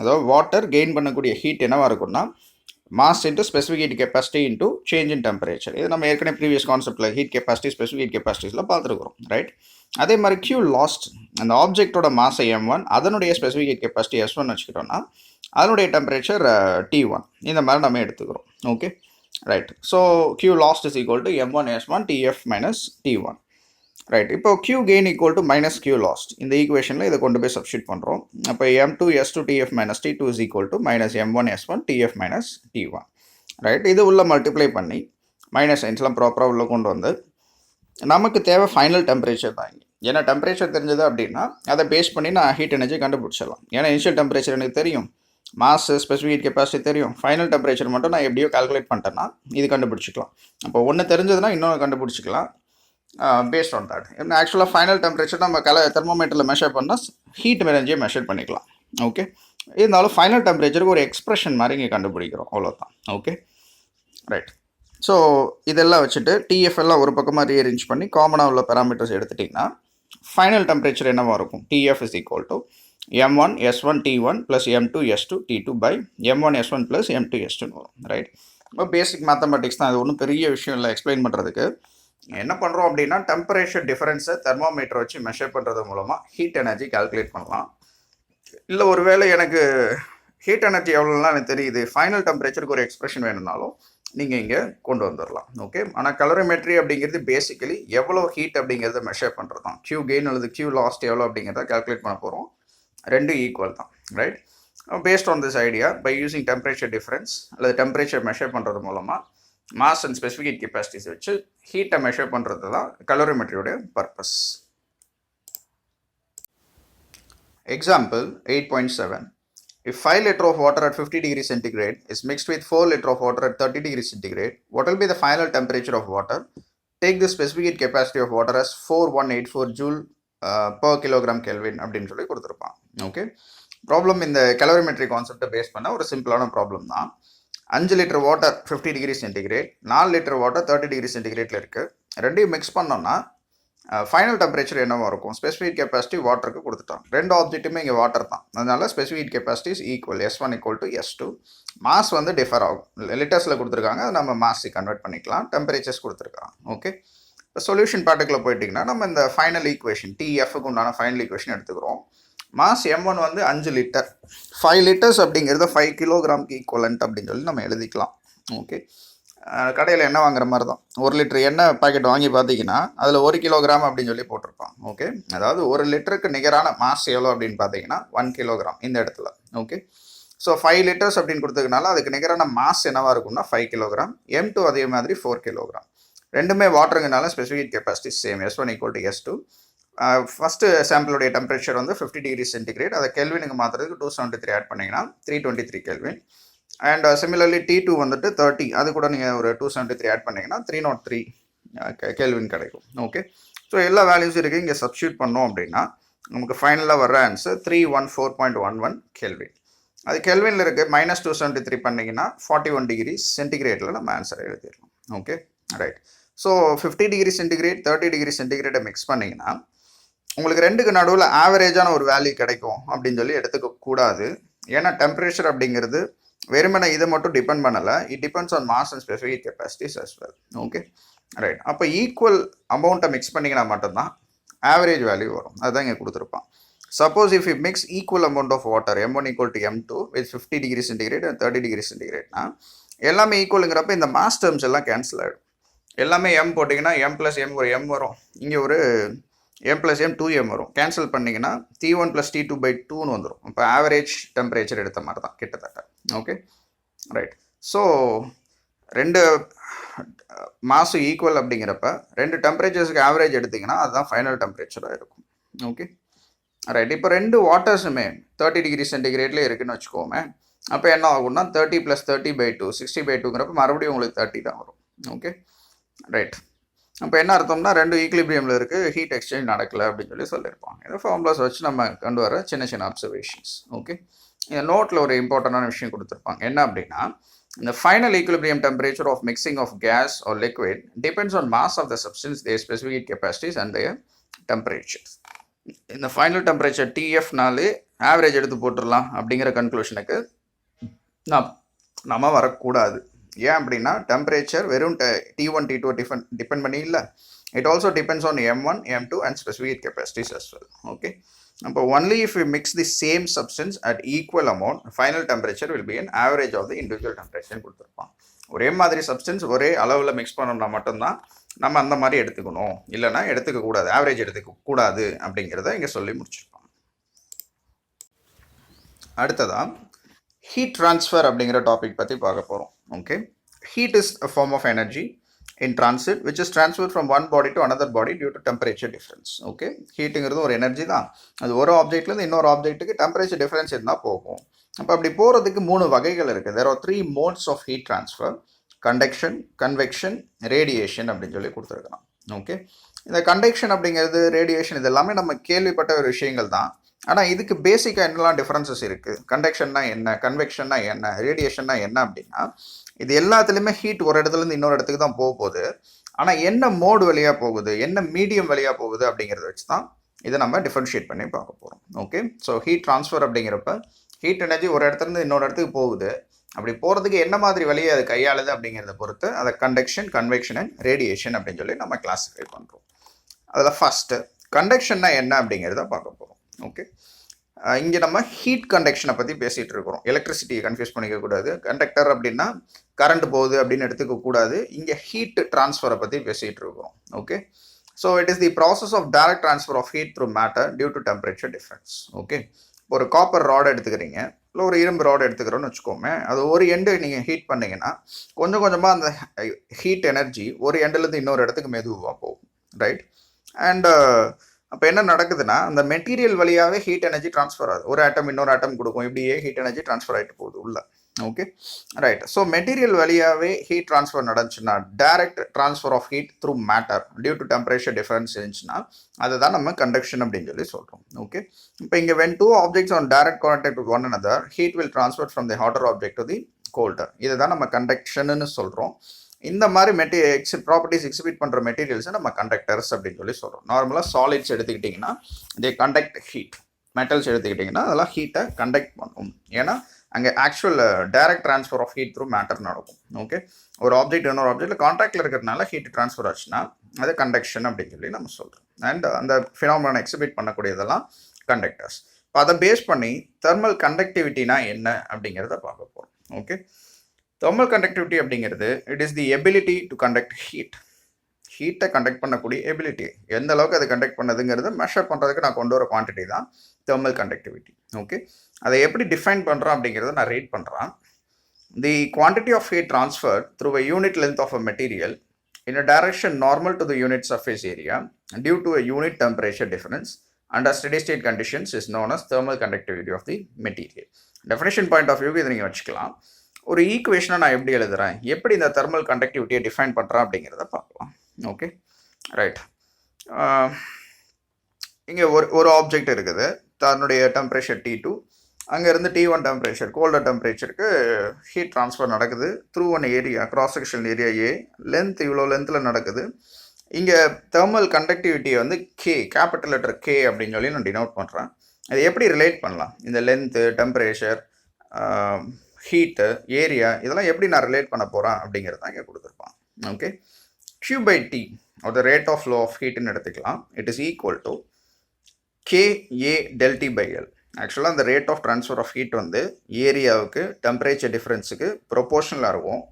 அதாவது வாட்டர் கெயின் பண்ணக்கூடிய ஹீட் என்னவாக இருக்குன்னா mass into specific heat capacity into change in temperature. இது நம்ம ஏற்கனவே ப்ரீவியஸ் கான்செப்ட்டில் ஹீட் கெப்பாசிட்டி ஸ்பெசிஃபிக் ஹீட் கெப்பாசிட்டிஸில் பார்த்துருக்குறோம். ரைட். அதே மாதிரி Q லாஸ்ட், அந்த ஆப்ஜெக்டோட மாஸை M1 அதனுடைய ஸ்பெசிஃபிக் ஹீட் கெப்பாசிட்டி S1 வச்சுக்கிட்டோம்னா அதனுடைய டெம்பரேச்சர் T1. இந்த மாதிரி நம்ம எடுத்துக்கிறோம். Okay, right. So Q last is equal to M1 S1 TF minus T1. Right. இப்போ Q gain equal to minus Q last. இந்த ஈக்குவேஷனில் இதை கொண்டு போய் சப்ஸ்டியூட் பண்ணுறோம். அப்போ M2 S2 TF minus T2 is equal to minus M1 S1 TF minus T1. Right. இது உள்ள மல்டிப்ளை பண்ணி மைனஸ் சைன்ஸ்லாம் ப்ராப்பராக உள்ளே கொண்டு வந்து நமக்கு தேவை ஃபைனல் டெம்பரேச்சர் தான். ஏன்னா டெம்பரேச்சர் தெரிஞ்சது அப்படின்னா அதை பேஸ் பண்ணி நான் ஹீட் எனர்ஜி கண்டுபிடிச்சிடலாம். ஏன்னா இனிஷியல் டெம்பரேச்சர் எனக்கு தெரியும், மாஸ் ஸ்பெசிஃபிக் ஹீட் கெப்பாசிட்டி தெரியும், ஃபைனல் டெம்பரேச்சர் மட்டும் நான் எப்படியோ கால்குலேட் பண்ணிட்டேன்னா இது கண்டுபிடிச்சிக்கலாம். அப்போ ஒன்று தெரிஞ்சதுன்னா இன்னொன்று கண்டுபிடிச்சிக்கலாம் பேஸ்ட் ஆன் தட். ஏன்னா ஆக்சுவலாக ஃபைனல் டெம்பரேச்சர் நம்ம தெர்மோமீட்டரில் மெஷர் பண்ணால் ஹீட் எனர்ஜியை மெஷர் பண்ணிக்கலாம். ஓகே, இருந்தாலும் ஃபைனல் டெம்பரேச்சருக்கு ஒரு எக்ஸ்பிரஷன் மாதிரி இங்கே கண்டுபிடிக்கிறோம், அவ்வளோதான். Okay, right. ஸோ இதெல்லாம் வச்சுட்டு TF எல்லாம் ஒரு பக்கமாக ரீஅரேஞ்ச் பண்ணி காமனாக உள்ள பேராமீட்டர்ஸ் எடுத்துட்டிங்கன்னா ஃபைனல் டெம்பரேச்சர் என்னவாக இருக்கும்? TF is equal to M1 S1 T1 plus M2 S2 T2 by M1 S1 plus M2 S2ன்னு வரும். ரைட். இப்போ பேசிக் மேத்தமெட்டிக்ஸ் தான், அது ஒன்றும் பெரிய விஷயம் இல்லை எக்ஸ்பிளைன் பண்ணுறதுக்கு. என்ன பண்ணுறோம் அப்படின்னா டெம்பரேச்சர் டிஃபரன்ஸை தெர்மோமீட்டர் வச்சு மெஷர் பண்ணுறது மூலமாக ஹீட் எனர்ஜி கால்குலேட் பண்ணலாம். இல்லை ஒருவேளை எனக்கு ஹீட் எனர்ஜி எவ்வளோலாம் எனக்கு தெரியுது, ஃபைனல் டெம்பரேச்சருக்கு ஒரு எக்ஸ்பிரஷன் வேணும்னாலும் நீங்கள் இங்கே கொண்டு வந்துடலாம். ஓகே, ஆனால் கலோரிமெட்ரி அப்படிங்கிறது பேசிக்கலி எவ்வளோ ஹீட் அப்படிங்கிறத மெஷர் பண்ணுறது தான். Q கெயின் அல்லது Q லாஸ்ட் எவ்வளோ அப்படிங்கிறத கால்குலேட் பண்ண போகிறோம். ரெண்டும் ஈக்குவல் தான். Right. Based on this idea by using temperature difference அல்லது டெம்பரேச்சர் மெஷர் பண்ணுறது மூலமாக mass and specific heat capacities வச்சு ஹீட்டை மெஷர் பண்ணுறது தான் கலோரிமெட்ரியோட purpose. Example 8.7. If 5 liters of water at 50 degrees centigrade is mixed with 4 liters of water at 30 degrees centigrade, what will be the final temperature of water? Take the specific heat capacity of water as 4184 joule per kilogram Kelvin அப்படின்னு சொல்லி கொடுத்துருப்பான். Okay, problem இந்த calorimetry கான்செப்டை base பண்ண ஒரு சிம்பிளான problem தான். 5 litre water 50 degree centigrade, 4 litre water 30 degree சென்டிகிரேட்டில் இருக்குது. ரெண்டையும் மிக்ஸ் பண்ணோம்னா ஃபைனல் டெம்பரேச்சர் என்னவாக இருக்கும்? ஸ்பெசிஃபிக் கெப்பாசிட்டி வாட்டருக்கு கொடுத்துட்டோம். ரெண்டு ஆப்ஜெக்ட்டுமே இங்கே வாட்டர் தான், அதனால specific capacity is equal S1 equal to S2. Mass வந்து டிஃபர் ஆகும், லிட்டர்ஸில் கொடுத்துருக்காங்க, அதை நம்ம மாஸை கன்வெர்ட் பண்ணிக்கலாம். டெம்பரேச்சர்ஸ் கொடுத்துருக்காங்க. ஓகே, இப்போ சொல்யூஷன் பார்ட்டுக்குள்ளே போயிட்டிங்கன்னா நம்ம இந்த ஃபைனல் ஈக்குவேஷன் TFக்கு உண்டான ஃபைனல் ஈக்குவேஷன் எடுத்துக்கிறோம். மாஸ் M1 வந்து 5 லிட்டர், 5 லிட்டர்ஸ் அப்படிங்கிறது 5 கிலோகிராம்க்கு ஈக்குவலண்ட் அப்படின்னு சொல்லி நம்ம எழுதிக்கலாம். ஓகே, கடையில் எண்ணெய் வாங்குற மாதிரி தான். 1 லிட்டர் எண்ணெய் பாக்கெட் வாங்கி பார்த்தீங்கன்னா அதில் 1 கிலோகிராம் அப்படின்னு சொல்லி போட்டிருப்பான். ஓகே, அதாவது 1 லிட்டருக்கு நிகரான மாஸ் எவ்வளோ அப்படின்னு பார்த்தீங்கன்னா 1 கிலோகிராம் இந்த இடத்துல. ஓகே, ஸோ 5 லிட்டர்ஸ் அப்படின்னு கொடுத்ததுனால அதுக்கு நிகரான மாஸ் என்னவாக இருக்கும்னா 5 கிலோகிராம். M2 அதே மாதிரி 4 கிலோகிராம். ரெண்டுமே வாட்டருங்கனால specific capacity same, S1 equal to S2. First சாம்பிளுடைய டெம்பரேச்சர் வந்து 50 டிகிரி சென்டிகிரேட், அதை கெல்வினுக்கு மாற்றுறதுக்கு 273 ஆட் பண்ணிங்கன்னா 323 கெல்வின். அண்ட் சிமிலர்லி T2 வந்துட்டு 30, அது கூட நீங்கள் ஒரு 273 ஆட் பண்ணிங்கன்னா 303 கெல்வின் கிடைக்கும். ஓகே, ஸோ எல்லா வேல்யூஸும் இருக்குது, இங்கே சப்ஸ்டியூட் பண்ணோம் அப்படின்னா நமக்கு ஃபைனலாக வர்ற ஆன்சர் 314.11 கெல்வின். அது கெல்வினில் இருக்குது, மைனஸ் 273 பண்ணிங்கன்னா 41 டிகிரி சென்டிகிரேட்டில் நம்ம ஆன்சர் எழுதிடலாம். Okay, right. So 50 degree centigrade 30 degree சென்டிகிரேட்டை மிக்ஸ் பண்ணிங்கன்னா உங்களுக்கு ரெண்டுக்கு நடுவில் ஆவரேஜான ஒரு வேல்யூ கிடைக்கும் அப்படின்னு சொல்லி எடுத்துக்க கூடாது. ஏன்னா டெம்பரேச்சர் அப்படிங்கிறது வெறுமனை இதை மட்டும் டிபெண்ட் பண்ணலை, it depends on mass and specific capacities as well. Okay, right. அப்போ ஈக்குவல் அமௌண்ட்டை மிக்ஸ் பண்ணிங்கன்னா மட்டும்தான் ஆவரேஜ் வேல்யூ வரும், அதுதான் இங்கே கொடுத்துருப்பான். Suppose if you mix equal amount of water M1 equal to M2 with 50 degree centigrade and 30 degree சென்டிகிரேட்னா எல்லாமே ஈக்குவலுங்கிறப்ப இந்த மாஸ் டேர்ம்ஸ் எல்லாம் கேன்சல் ஆகிடும். எல்லாமே m போட்டிங்கன்னா m + m ஒரு m வரும், இங்கே ஒரு m + m 2m வரும். கேன்சல் பண்ணிங்கன்னா T1 + T2/2ன்னு வந்துடும். இப்போ ஆவரேஜ் டெம்பரேச்சர் எடுத்த மாதிரி தான் கிட்டத்தட்ட. Okay right. ஸோ ரெண்டு மாசு ஈக்குவல் அப்படிங்கிறப்ப ரெண்டு டெம்பரேச்சர்ஸுக்கு ஆவரேஜ் எடுத்திங்கன்னா அதுதான் ஃபைனல் டெம்பரேச்சராக இருக்கும். Okay right. இப்போ ரெண்டு வாட்டர்ஸுமே 30 டிகிரி சென்டிகிரேட்லேயே இருக்குதுன்னு வச்சுக்கோமே. அப்போ என்ன ஆகும்னா 30 + 30/2 60/2ங்கிறப்ப மறுபடியும் உங்களுக்கு 30 தான் வரும். Okay right. அப்போ என்ன அர்த்தம்னா ரெண்டு ஈக்லிபிரியமில் இருக்குது, ஹீட் எக்ஸ்சேஞ்ச் நடக்கலை அப்படின்னு சொல்லியிருப்பாங்க. இதை ஃபார்முலாஸ் வச்சு நம்ம கொண்டு வர சின்ன சின்ன அப்சர்வேஷன்ஸ். ஓகே இந்த நோட்டில் ஒரு இம்பார்ட்டண்டான விஷயம் கொடுத்துருப்பாங்க. என்ன அப்படின்னா இந்த final equilibrium temperature of mixing of gas or liquid depends on mass of the substance, their specific heat capacities and their temperature. இந்த ஃபைனல் டெம்பரேச்சர் டிஎஃப்னாலே ஆவரேஜ் எடுத்து போட்டுடலாம் அப்படிங்கிற கன்க்ளூஷனுக்கு நம்ம வரக்கூடாது. ஏன் அப்படின்னா டெம்பரேச்சர் வெறும் T1 T2 டிபெண்ட் பண்ணி இல்லை, it also depends on M1 M2 and specific capacities as well. Okay அப்போ only if you mix the same substance at equal amount final temperature will be an average of the individual temperature கொடுத்துருப்பான். ஒரே மாதிரி substance ஒரே அளவில் mix பண்ணோம்னா மட்டும்தான் நம்ம அந்த மாதிரி எடுத்துக்கணும், இல்லைனா எடுத்துக்க கூடாது, ஆவரேஜ் எடுத்துக்க கூடாது அப்படிங்கிறத இங்கே சொல்லி முடிச்சிருப்பாங்க. அடுத்ததான் ஹீட் ட்ரான்ஸ்ஃபர் அப்படிங்கிற டாபிக் பற்றி பார்க்க போகிறோம். Okay heat is a form of energy in transit which is transferred from one body to another body due to temperature difference. Okay ஹீட்டுங்கிறது ஒரு எனர்ஜி தான், அது ஒரு ஆப்ஜெக்ட்லேருந்து இன்னொரு ஆப்ஜெக்ட்டுக்கு டெம்பரேச்சர் டிஃப்ரென்ஸ் இருந்தால் போகும். அப்போ அப்படி போகிறதுக்கு 3 வகைகள் இருக்குது. there are 3 modes of heat transfer: conduction, convection, radiation அப்படின்னு சொல்லி கொடுத்துருக்கலாம். ஓகே இந்த கண்டக்ஷன் அப்படிங்கிறது, ரேடியேஷன், இது எல்லாமே நம்ம கேள்விப்பட்ட ஒரு விஷயங்கள் தான். ஆனால் இதுக்கு பேசிக்காக என்னெல்லாம் டிஃப்ரென்சஸ் இருக்குது, கண்டக்ஷன்னா என்ன, கன்வெக்ஷன்னா என்ன, ரேடியேஷன்னா என்ன அப்படின்னா இது எல்லாத்துலேயுமே ஹீட் ஒரு இடத்துலேருந்து இன்னொரு இடத்துக்கு தான் போகுது. ஆனால் என்ன மோடு வழியாக போகுது, என்ன மீடியம் வழியாக போகுது அப்படிங்கிறத வச்சு தான் இதை நம்ம டிஃபரன்ஷியேட் பண்ணி பார்க்க போகிறோம். ஓகே ஸோ ஹீட் ட்ரான்ஸ்ஃபர் அப்படிங்கிறப்ப ஹீட் எனர்ஜி ஒரு இடத்துலேருந்து இன்னொரு இடத்துக்கு போகுது, அப்படி போகிறதுக்கு என்ன மாதிரி வழியை அது கையாளுது அப்படிங்கிறத பொறுத்து அதை கண்டக்ஷன், கன்வெக்ஷன் அண்ட் ரேடியேஷன் அப்படின்னு சொல்லி நம்ம கிளாஸிஃபை பண்ணுறோம். அதில் ஃபஸ்ட்டு கண்டக்ஷன்னா என்ன அப்படிங்கிறத பார்க்க போகிறோம். ஓகே இங்கே நம்ம ஹீட் கண்டக்ஷனை பற்றி பேசிகிட்டு இருக்கிறோம். எலக்ட்ரிசிட்டியை கன்ஃபியூஸ் பண்ணிக்கக்கூடாது. கண்டக்டர் அப்படின்னா கரண்ட் போகுது அப்படின்னு எடுத்துக்கக்கூடாது. இங்கே ஹீட் ட்ரான்ஸ்ஃபரை பற்றி பேசிகிட்டு இருக்கிறோம். Okay so it is the process of direct transfer of heat through matter due to temperature difference. Okay ஒரு காப்பர் ராட் எடுத்துக்கிறீங்க, இல்லை ஒரு இரும்பு ராட் எடுத்துக்கிறோன்னு வச்சுக்கோமே, அது ஒரு எண்டு நீங்கள் ஹீட் பண்ணிங்கன்னா கொஞ்சம் கொஞ்சமாக அந்த ஹீட் எனர்ஜி ஒரு எண்டுலேருந்து இன்னொரு இடத்துக்கு மெதுவாக போகும், ரைட்? அண்ட் அப்போ என்ன நடக்குதுன்னா அந்த மெட்டீரியல் வழியாகவே ஹீட் எனர்ஜி ட்ரான்ஸ்ஃபர் ஆகுது. ஒரு ஆட்டம் இன்னொரு ஆட்டம் கொடுக்கும், இப்படியே ஹீட் எனர்ஜி ட்ரான்ஸ்ஃபர் ஆகிட்டு போகுது உள்ள. Okay right. ஸோ மெட்டீரியல் வழியாகவே ஹீட் ட்ரான்ஸ்ஃபர் நடந்துச்சுன்னா, direct transfer of heat through matter due to temperature difference இருந்துச்சுன்னா அதுதான் நம்ம கண்டக்ஷன் அப்படின்னு சொல்லி சொல்கிறோம். ஓகே இப்போ இங்கே when two objects on direct contact with one another, heat will transfer from the hotter object to the colder. இதுதான் நம்ம கண்டக்ஷன்னு சொல்கிறோம். இந்த மாதிரி ப்ராப்பர்ட்டிஸ் எக்ஸிபிட் பண்ணுற மெட்டீரியல்ஸை நம்ம கண்டக்டர்ஸ் அப்படின்னு சொல்லி சொல்கிறோம். நார்மலாக சாலிட்ஸ் எடுத்துக்கிட்டிங்கன்னா தே கண்டக்ட் ஹீட், மெட்டல்ஸ் எடுத்துக்கிட்டிங்கன்னா அதெல்லாம் ஹீட்டை கண்டக்ட் பண்ணும். ஏன்னா அங்கே actual direct transfer of heat through matter நடக்கும். ஓகே ஒரு ஆப்ஜெக்ட் இன்னொரு ஆப்ஜெக்ட்டில் கான்டாக்டில் இருக்கிறதுனால ஹீட் ட்ரான்ஸ்ஃபர் ஆச்சுன்னா அது கண்டக்ஷன் அப்படின்னு சொல்லி நம்ம சொல்கிறோம். அண்ட் அந்த ஃபினாமினனை எக்ஸிபிட் பண்ணக்கூடியதெல்லாம் கண்டக்டர்ஸ். இப்போ அதை பேஸ் பண்ணி தெர்மல் கண்டக்டிவிட்டினா என்ன அப்படிங்கிறத பார்க்க போகிறோம். ஓகே தெர்மல் கண்டக்டிவிட்டி அப்படிங்கிறது it is the ability to conduct heat. ஹீட்டை கண்டக்ட் பண்ணக்கூடிய எபிலிட்டி, எந்த அளவுக்கு அது கண்டக்ட் பண்ணதுங்கிறத மெஷர் பண்ணுறதுக்கு நான் கொண்டு வர குவான்டிட்டி தான் தெர்மல் கண்டக்டிவிட்டி. ஓகே அதை எப்படி டிஃபைன் பண்ணுறோம் அப்படிங்கிறத நான் ரீட் பண்ணுறேன். The quantity of heat transfer through a unit length of a material in a direction normal to the unit surface area due to a unit temperature difference under steady state conditions is known as thermal conductivity of the material. Definition point of வியூக்கு இதை நீங்கள் வச்சுக்கலாம். ஒரு ஈக்குவேஷனை நான் எப்படி எழுதுகிறேன், எப்படி இந்த தெர்மல் கண்டக்டிவிட்டியை டிஃபைன் பண்ணுறேன் அப்படிங்கிறத பார்க்கலாம். Okay right. இங்கே ஒரு ஆப்ஜெக்ட் இருக்குது, தன்னுடைய டெம்பரேச்சர் T2, அங்கேருந்து T1 டெம்பரேச்சர் கோல்டர் டெம்பரேச்சருக்கு ஹீட் ட்ரான்ஸ்ஃபர் நடக்குது through one area, cross section area A, length இவ்வளோ லென்த்தில் நடக்குது. இங்கே தெர்மல் கண்டக்டிவிட்டியை வந்து கேபிட்டல் லெட்டர் K அப்படின்னு சொல்லி நான் டினோட் பண்ணுறேன். அதை எப்படி ரிலேட் பண்ணலாம், இந்த லென்த்து, டெம்பரேச்சர், ஹீட்டு, ஏரியா, இதெல்லாம் எப்படி நான் ரிலேட் பண்ண போகிறேன் அப்படிங்கிறது தான் இங்கே கொடுத்துருப்பான். ஓகே Q/T ஒரு ரேட் ஆஃப் ஃப்ளோ ஆஃப் ஹீட்டுன்னு எடுத்துக்கலாம். It is equal to KA∆T/L. ஆக்சுவலாக அந்த rate of transfer of heat வந்து ஏரியாவுக்கு டெம்பரேச்சர் டிஃப்ரென்ஸுக்கு ப்ரொபோர்ஷனலாக இருக்கும்,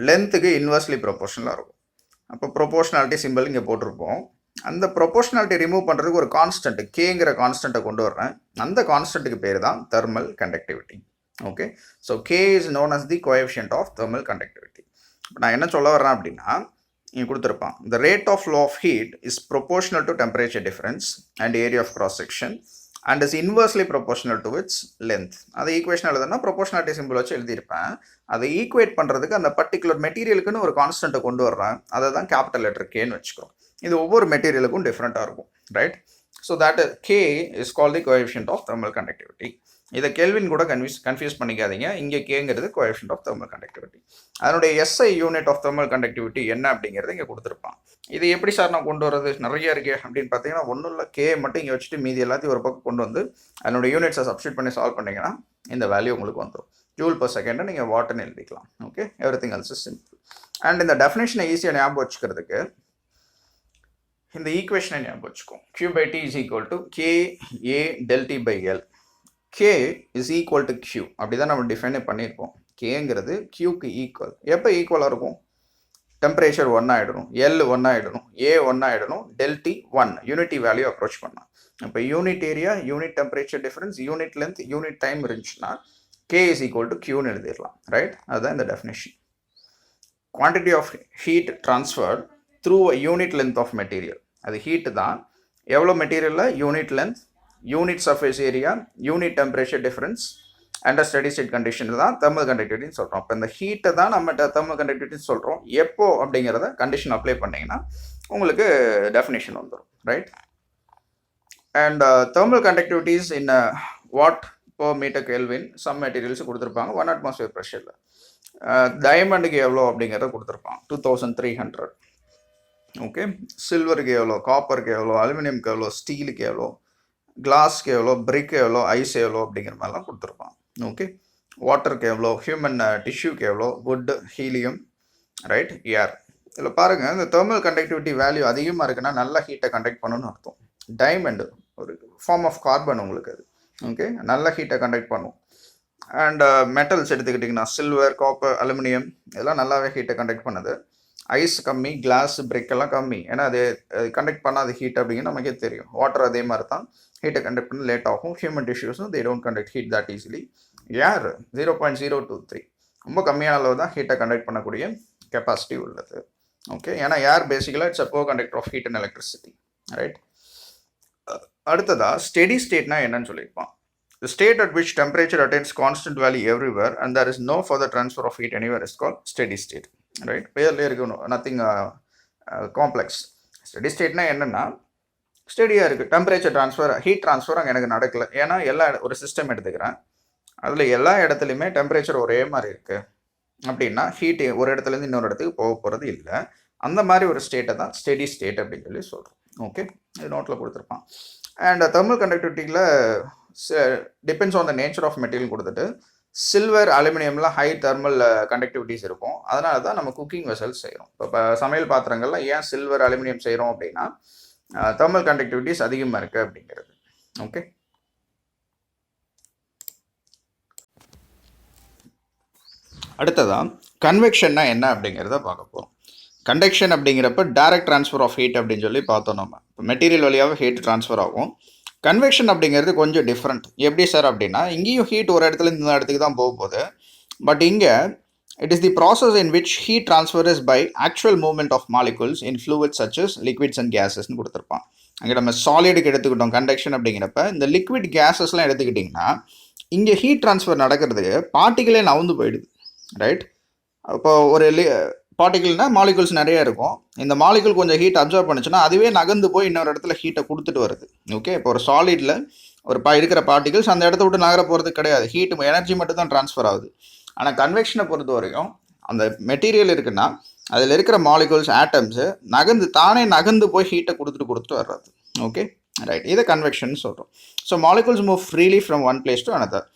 லென்த்துக்கு இன்வெர்ஸ்லி ப்ரொபோர்ஷனலாக இருக்கும். அப்போ ப்ரொபோர்ஷனாலிட்டி சிம்பிள் இங்கே போட்டிருப்போம். அந்த ப்ரொபோர்ஷனாலிட்டி ரிமூவ் பண்ணுறதுக்கு ஒரு கான்ஸ்டன்ட் கேங்கிற கான்ஸ்டன்ட்டை கொண்டு வர்றேன். அந்த கான்ஸ்டன்ட்டுக்கு பேர் தான் thermal conductivity. Okay, so K is known as the coefficient of thermal conductivity. நான் என்ன சொல்ல வர்றேன் அப்படின்னா, இங்கே கொடுத்துருப்பான், the rate of flow of heat is proportional to temperature difference and area of cross section and is inversely proportional to its length. அதை equation எழுதுனா proportionality simple வச்சு எழுதியிருப்பேன். அதை ஈக்குவேட் பண்ணுறதுக்கு அந்த பர்டிகுலர் மெட்டீரியலுக்குன்னு ஒரு கான்ஸ்டன்ட்டை கொண்டு வர்றேன். அதை தான் கேபிட்டல் லெட்டர் கேன்னு வச்சுக்கிறோம். இது ஒவ்வொரு மெட்டீரியலுக்கும் டிஃப்ரெண்ட்டாக இருக்கும், right? So that K is called the coefficient of thermal conductivity. இதை கெல்வின் கூட கன்ஃபியூஸ் பண்ணிக்காதீங்க. இங்கே கேங்கிறது கோஎஃபிஷியன்ட் ஆஃப் தெர்மல் கண்டக்டிவிட்டி. அதனுடைய SI unit of thermal conductivity என்ன அப்படிங்கிறது இங்கே கொடுத்துருப்பான். இது எப்படி சார் நான் கொண்டு வரது, நிறைய இருக்கு அப்படின்னு பார்த்தீங்கன்னா, ஒன்றும் இல்லை, கே மட்டும் இங்கே வச்சுட்டு மீதி எல்லாத்தையும் ஒரு பக்கம் கொண்டு வந்து அதனுடைய யூனிட்ஸை சப்ஸ்டியூட் பண்ணி சால்வ் பண்ணிங்கன்னா இந்த வேல்யூ உங்களுக்கு வந்துடும். ஜூல் பர் செகண்டை நீங்கள் வாட்னு எழுதிக்கலாம். Okay, every thing else is simple. And இந்த டெஃபினேஷனை ஈஸியாக ஞாபகம் வச்சுக்கிறதுக்கு இந்த ஈக்குவேஷனை ஞாபகம் வச்சுக்கோம். Q by T is equal to K A del T by L. K is equal to Q. அப்படி தான் நம்ம டிஃபைன் பண்ணியிருப்போம். Kங்கிறது Qக்கு ஈக்குவல். எப்போ ஈக்குவலாக இருக்கும்? டெம்பரேச்சர் 1 ஆகிடணும், L 1 ஆகிடணும், A 1 ஆகிடணும், del T 1 unity value approach பண்ணலாம். இப்போ unit area, unit temperature difference, unit length, unit time இருந்துச்சுன்னா K is equal to Qன்னு எழுதிடலாம், ரைட்? அதுதான் இந்த definition. Quantity of heat transferred through a unit length of material. அது heat தான். எவ்வளோ மெட்டீரியலில்? Unit length, unit surface area, unit temperature difference and steady state condition தான் தெர்மல் கண்டக்டிவிட்டின்னு சொல்கிறோம். இப்போ இந்த ஹீட்டை தான் நம்ம தெர்மல் கண்டக்டிவிட்டின்னு சொல்கிறோம். எப்போ அப்படிங்கிறத கண்டிஷன் அப்ளை பண்ணிங்கன்னா உங்களுக்கு டெஃபினேஷன் வந்துடும், right? And thermal conductivities in watt per metre kelvin some materials கொடுத்துருப்பாங்க 1 atmosphere ப்ரெஷரில். டைமண்டுக்கு எவ்வளோ அப்படிங்கிறத கொடுத்துருப்பாங்க 2300. ஓகே, சில்வருக்கு எவ்வளோ, காப்பருக்கு எவ்வளோ, அலுமினியம்க்கு எவ்வளோ, ஸ்டீலுக்கு எவ்வளோ, கிளாஸ்க்கு எவ்வளோ, பிரிக் எவ்வளோ, ஐஸ் எவ்வளோ அப்படிங்கிற மாதிரிலாம் கொடுத்துருப்பான். ஓகே, வாட்டருக்கு எவ்வளோ, ஹியூமன் டிஷ்யூக்கு எவ்வளோ, வுட், ஹீலியம், ரைட், ஏர். இதில் பாருங்கள், இந்த தெர்மல் கண்டக்டிவிட்டி வேல்யூ அதிகமாக இருக்குன்னா நல்ல ஹீட்டை கண்டக்ட் பண்ணணும்னு அர்த்தம். டைமண்டு ஒரு ஃபார்ம் ஆஃப் கார்பன் உங்களுக்கு அது. ஓகே, நல்ல ஹீட்டை கண்டக்ட் பண்ணும். அண்ட் மெட்டல்ஸ் எடுத்துக்கிட்டிங்கன்னா சில்வர், காப்பர், அலுமினியம் இதெல்லாம் நல்லாவே ஹீட்டை கண்டக்ட் பண்ணுது. ஐஸ் கம்மி, கிளாஸ், பிரிக் எல்லாம் கம்மி. ஏன்னா அது கண்டக்ட் பண்ணாத ஹீட் அப்படிங்கிறது நமக்கே தெரியும். வாட்டர் அதே மாதிரி தான், ஹீட்டை கண்டக்ட் பண்ண லேட் ஆகும். ஹியூமன் டிஷ்யூஸும் they don't conduct heat that easily. Air 0.023 ரொம்ப கம்மியான அளவு தான் ஹீட்டை கண்டக்ட் பண்ணக்கூடிய கெப்பாசிட்டி உள்ளது. ஓகே, ஏன்னா ஏர் பேசிக்கலாக it's a co conductor of heat and electricity, right? அடுத்ததா ஸ்டெடி ஸ்டேட்னா என்னன்னு சொல்லியிருப்பான். The state at which temperature attains constant value everywhere and there is no further transfer of heat anywhere is called steady state, right? பேர்லேயே இருக்கணும், nothing complex. Steady ஸ்டேட்னா என்னென்னா, ஸ்டெடியாக இருக்குது, temperature transfer, heat transfer அங்கே எனக்கு நடக்கலை. ஏன்னா ஒரு சிஸ்டம் எடுத்துக்கிறேன், அதில் எல்லா இடத்துலையுமே டெம்பரேச்சர் ஒரே மாதிரி இருக்குது அப்படின்னா ஹீட் ஒரு இடத்துலேருந்து இன்னொரு இடத்துக்கு போக போகிறது இல்லை. அந்த மாதிரி ஒரு ஸ்டேட்டை தான் ஸ்டெடி ஸ்டேட் அப்படின்னு சொல்லி சொல்கிறோம். ஓகே, இது நோட்டில் கொடுத்துருப்பான். அண்ட் தெர்மல் கண்டக்டிவிட்டியில் depends on the nature of material கொடுத்துட்டு, சில்வர், அலுமினியம்லாம் ஹை தெர்மல் கண்டக்டிவிட்டிஸ் இருக்கும். அதனால தான் நம்ம குக்கிங் வெசல்ஸ் செய்கிறோம். இப்போ சமையல் பாத்திரங்கள்லாம் ஏன் சில்வர், அலுமினியம் செய்கிறோம் அப்படின்னா தெர்மல் கண்டக்டிவிட்டிஸ் அதிகமாக இருக்குது அப்படிங்கிறது. ஓகே, அடுத்ததான் கன்வெக்ஷன்னா என்ன அப்படிங்கிறத பார்க்க போகிறோம். கண்டக்ஷன் அப்படிங்கிறப்ப டைரக்ட் ட்ரான்ஸ்ஃபர் ஆஃப் ஹீட் அப்படின்னு சொல்லி பார்த்தோம். நம்ம இப்போ மெட்டீரியல் வழியாக ஹீட் ட்ரான்ஸ்ஃபர் ஆகும். கன்வெக்ஷன் அப்படிங்கிறது கொஞ்சம் டிஃப்ரெண்ட். எப்படி சார் அப்படின்னா, இங்கேயும் ஹீட் ஒரு இடத்துல இந்த இடத்துக்கு தான் போக போகுது. பட் இங்கே it is the process in which heat transfer is by actual movement of molecules in fluids such as liquids and கேஸஸ்ன்னு கொடுத்துருப்பான். அங்கே நம்ம சாலிடுக்கு எடுத்துக்கிட்டோம் கண்டக்ஷன் அப்படிங்கிறப்ப, இந்த லிக்விட் கேஸஸ்லாம் எடுத்துக்கிட்டிங்கன்னா இங்கே ஹீட் ட்ரான்ஸ்ஃபர் நடக்கிறதுக்கு பார்ட்டிகளே நவுந்து போயிடுது, ரைட்? அப்போ ஒரு பார்ட்டிகல்னால் மாலிகுல்ஸ் நிறைய இருக்கும். இந்த மாலிகுல் கொஞ்சம் ஹீட் அப்சர்வ் பண்ணுச்சுன்னா அதுவே நகர்ந்து போய் இன்னொரு இடத்துல ஹீட்டை கொடுத்துட்டு வருது. ஓகே, இப்போ ஒரு சாலிடில் ஒரு இருக்கிற பார்ட்டிகல்ஸ் அந்த இடத்த விட்டு நகர போகிறது கிடையாது, ஹீட் எனர்ஜி மட்டும் தான் ட்ரான்ஸ்ஃபர் ஆகுது. ஆனால் கன்வெக்ஷனை பொறுத்த வரைக்கும் அந்த மெட்டீரியல் இருக்குன்னா அதில் இருக்கிற மாலிகுல்ஸ், ஆட்டம்ஸு தானே நகர்ந்து போய் ஹீட்டை கொடுத்துட்டு வர்றது. ஓகே, ரைட், இதை கன்வெக்ஷன் சொல்கிறோம். So molecules move freely from one place to another.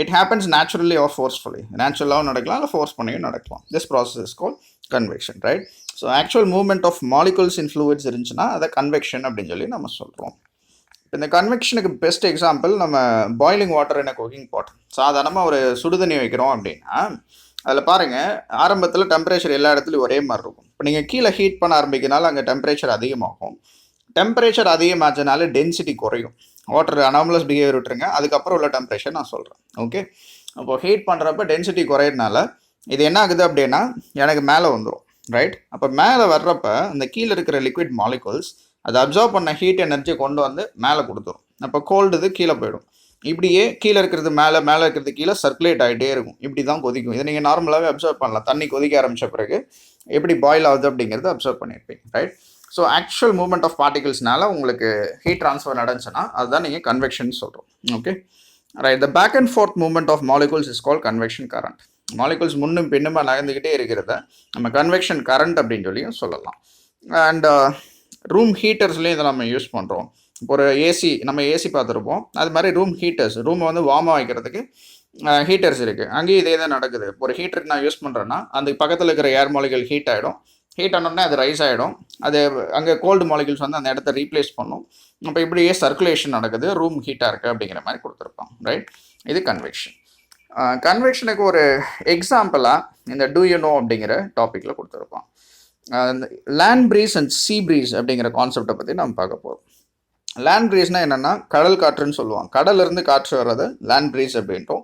It happens naturally or forcefully. நேச்சுரலாகவும் நடக்கலாம், இல்லை ஃபோர்ஸ் பண்ணியும் நடக்கலாம். This process is called convection, right? So actual movement of molecules in fluids இருந்துச்சுன்னா அதை convection அப்படின்னு சொல்லி நம்ம சொல்கிறோம். இந்த கன்வெக்ஷனுக்கு பெஸ்ட் எக்ஸாம்பிள் நம்ம பாய்லிங் வாட்டர் இன் குக்கிங் பாட். சாதாரணமாக ஒரு சுடுதண்ணி வைக்கிறோம் அப்படின்னா அதில் பாருங்கள், ஆரம்பத்தில் டெம்பரேச்சர் எல்லா இடத்துலையும் ஒரே மாதிரி இருக்கும். இப்போ நீங்கள் கீழே ஹீட் பண்ண ஆரம்பிக்கிறனால அங்கே டெம்பரேச்சர் அதிகமாகும். டெம்பரேச்சர் அதிகமாச்சனால டென்சிட்டி குறையும். வாட்டர் அனாமலஸ் பிஹேவியர் விட்டுருங்க, அதுக்கப்புறம் உள்ள டெம்பரேச்சர் நான் சொல்கிறேன். ஓகே, அப்போது ஹீட் பண்ணுறப்ப டென்சிட்டி குறையிறதுனால இது என்ன ஆகுது அப்படின்னா எனக்கு மேலே வந்துடும். ரைட், அப்போ மேலே வர்றப்ப அந்த கீழே இருக்கிற லிக்விட் மாலிகுல்ஸ் அதை அப்சர்வ் பண்ண ஹீட் எனர்ஜி கொண்டு வந்து மேலே கொடுத்துரும். அப்போ கோல்டு இது கீழே போயிடும். இப்படியே கீழே இருக்கிறது மேலே, மேலே இருக்கிறது கீழே சர்க்குலேட் ஆகிட்டே இருக்கும். இப்படி தான் கொதிக்கும். இதை நீங்கள் நார்மலாகவே அப்சர்வ் பண்ணலாம். தண்ணி கொதிக்க ஆரம்பித்த பிறகு எப்படி பாயில் ஆகுது அப்படிங்கிறது அப்சர்வ் பண்ணியிருப்பீங்க. Right, so actual movement of பார்ட்டிகல்ஸ்னால உங்களுக்கு ஹீட் ட்ரான்ஸ்ஃபர் நடந்துச்சுன்னா அதுதான் நீங்கள் கன்வெக்ஷன் சொல்கிறோம். Okay, right. The back and forth movement of molecules is call convection current. Molecules முன்னும் பின்னுமா நகர்ந்துக்கிட்டே இருக்கிறத நம்ம கன்வெக்ஷன் கரண்ட் அப்படின்னு சொல்லியும் சொல்லலாம். அண்ட் ரூம் ஹீட்டர்ஸ்லேயும் இதை நம்ம யூஸ் பண்ணுறோம். இப்போ ஒரு ஏசி, நம்ம ஏசி பார்த்துருப்போம், அது மாதிரி ரூம் ஹீட்டர்ஸ், ரூமை வந்து வார்மாக வைக்கிறதுக்கு ஹீட்டர்ஸ் இருக்குது. அங்கேயும் இதே தான் நடக்குது. இப்போ ஒரு ஹீட்டருக்கு நான் யூஸ் பண்ணுறேன்னா அந்த பக்கத்தில் இருக்கிற ஏர் மாலிகுல் ஹீட் ஆகிடும். ஹீட் ஆனோடனே அது ரைஸ் ஆகிடும். அது அங்கே கோல்டு மாலிகுல்ஸ் வந்து அந்த இடத்த ரீப்ளேஸ் பண்ணும். அப்போ இப்படியே சர்க்குலேஷன் நடக்குது, ரூம் ஹீட்டாக இருக்குது அப்படிங்கிற மாதிரி கொடுத்துருப்பான். ரைட், இது கன்வெக்ஷன். கன்வெக்ஷனுக்கு ஒரு எக்ஸாம்பிளாக இந்த டூ யூ நோ அப்படிங்கிற டாப்பிக்கில் கொடுத்துருப்பான். Land breeze and sea breeze அப்படிங்கிற கான்செப்டை பற்றி நம்ம பார்க்க போகிறோம். லேண்ட் ப்ரீஸ்னால் என்னென்னா கடல் காற்றுன்னு சொல்லுவாங்க. கடல்லேருந்து காற்று வர்றதை லேண்ட் ப்ரீஸ் அப்படின்ட்டோம்.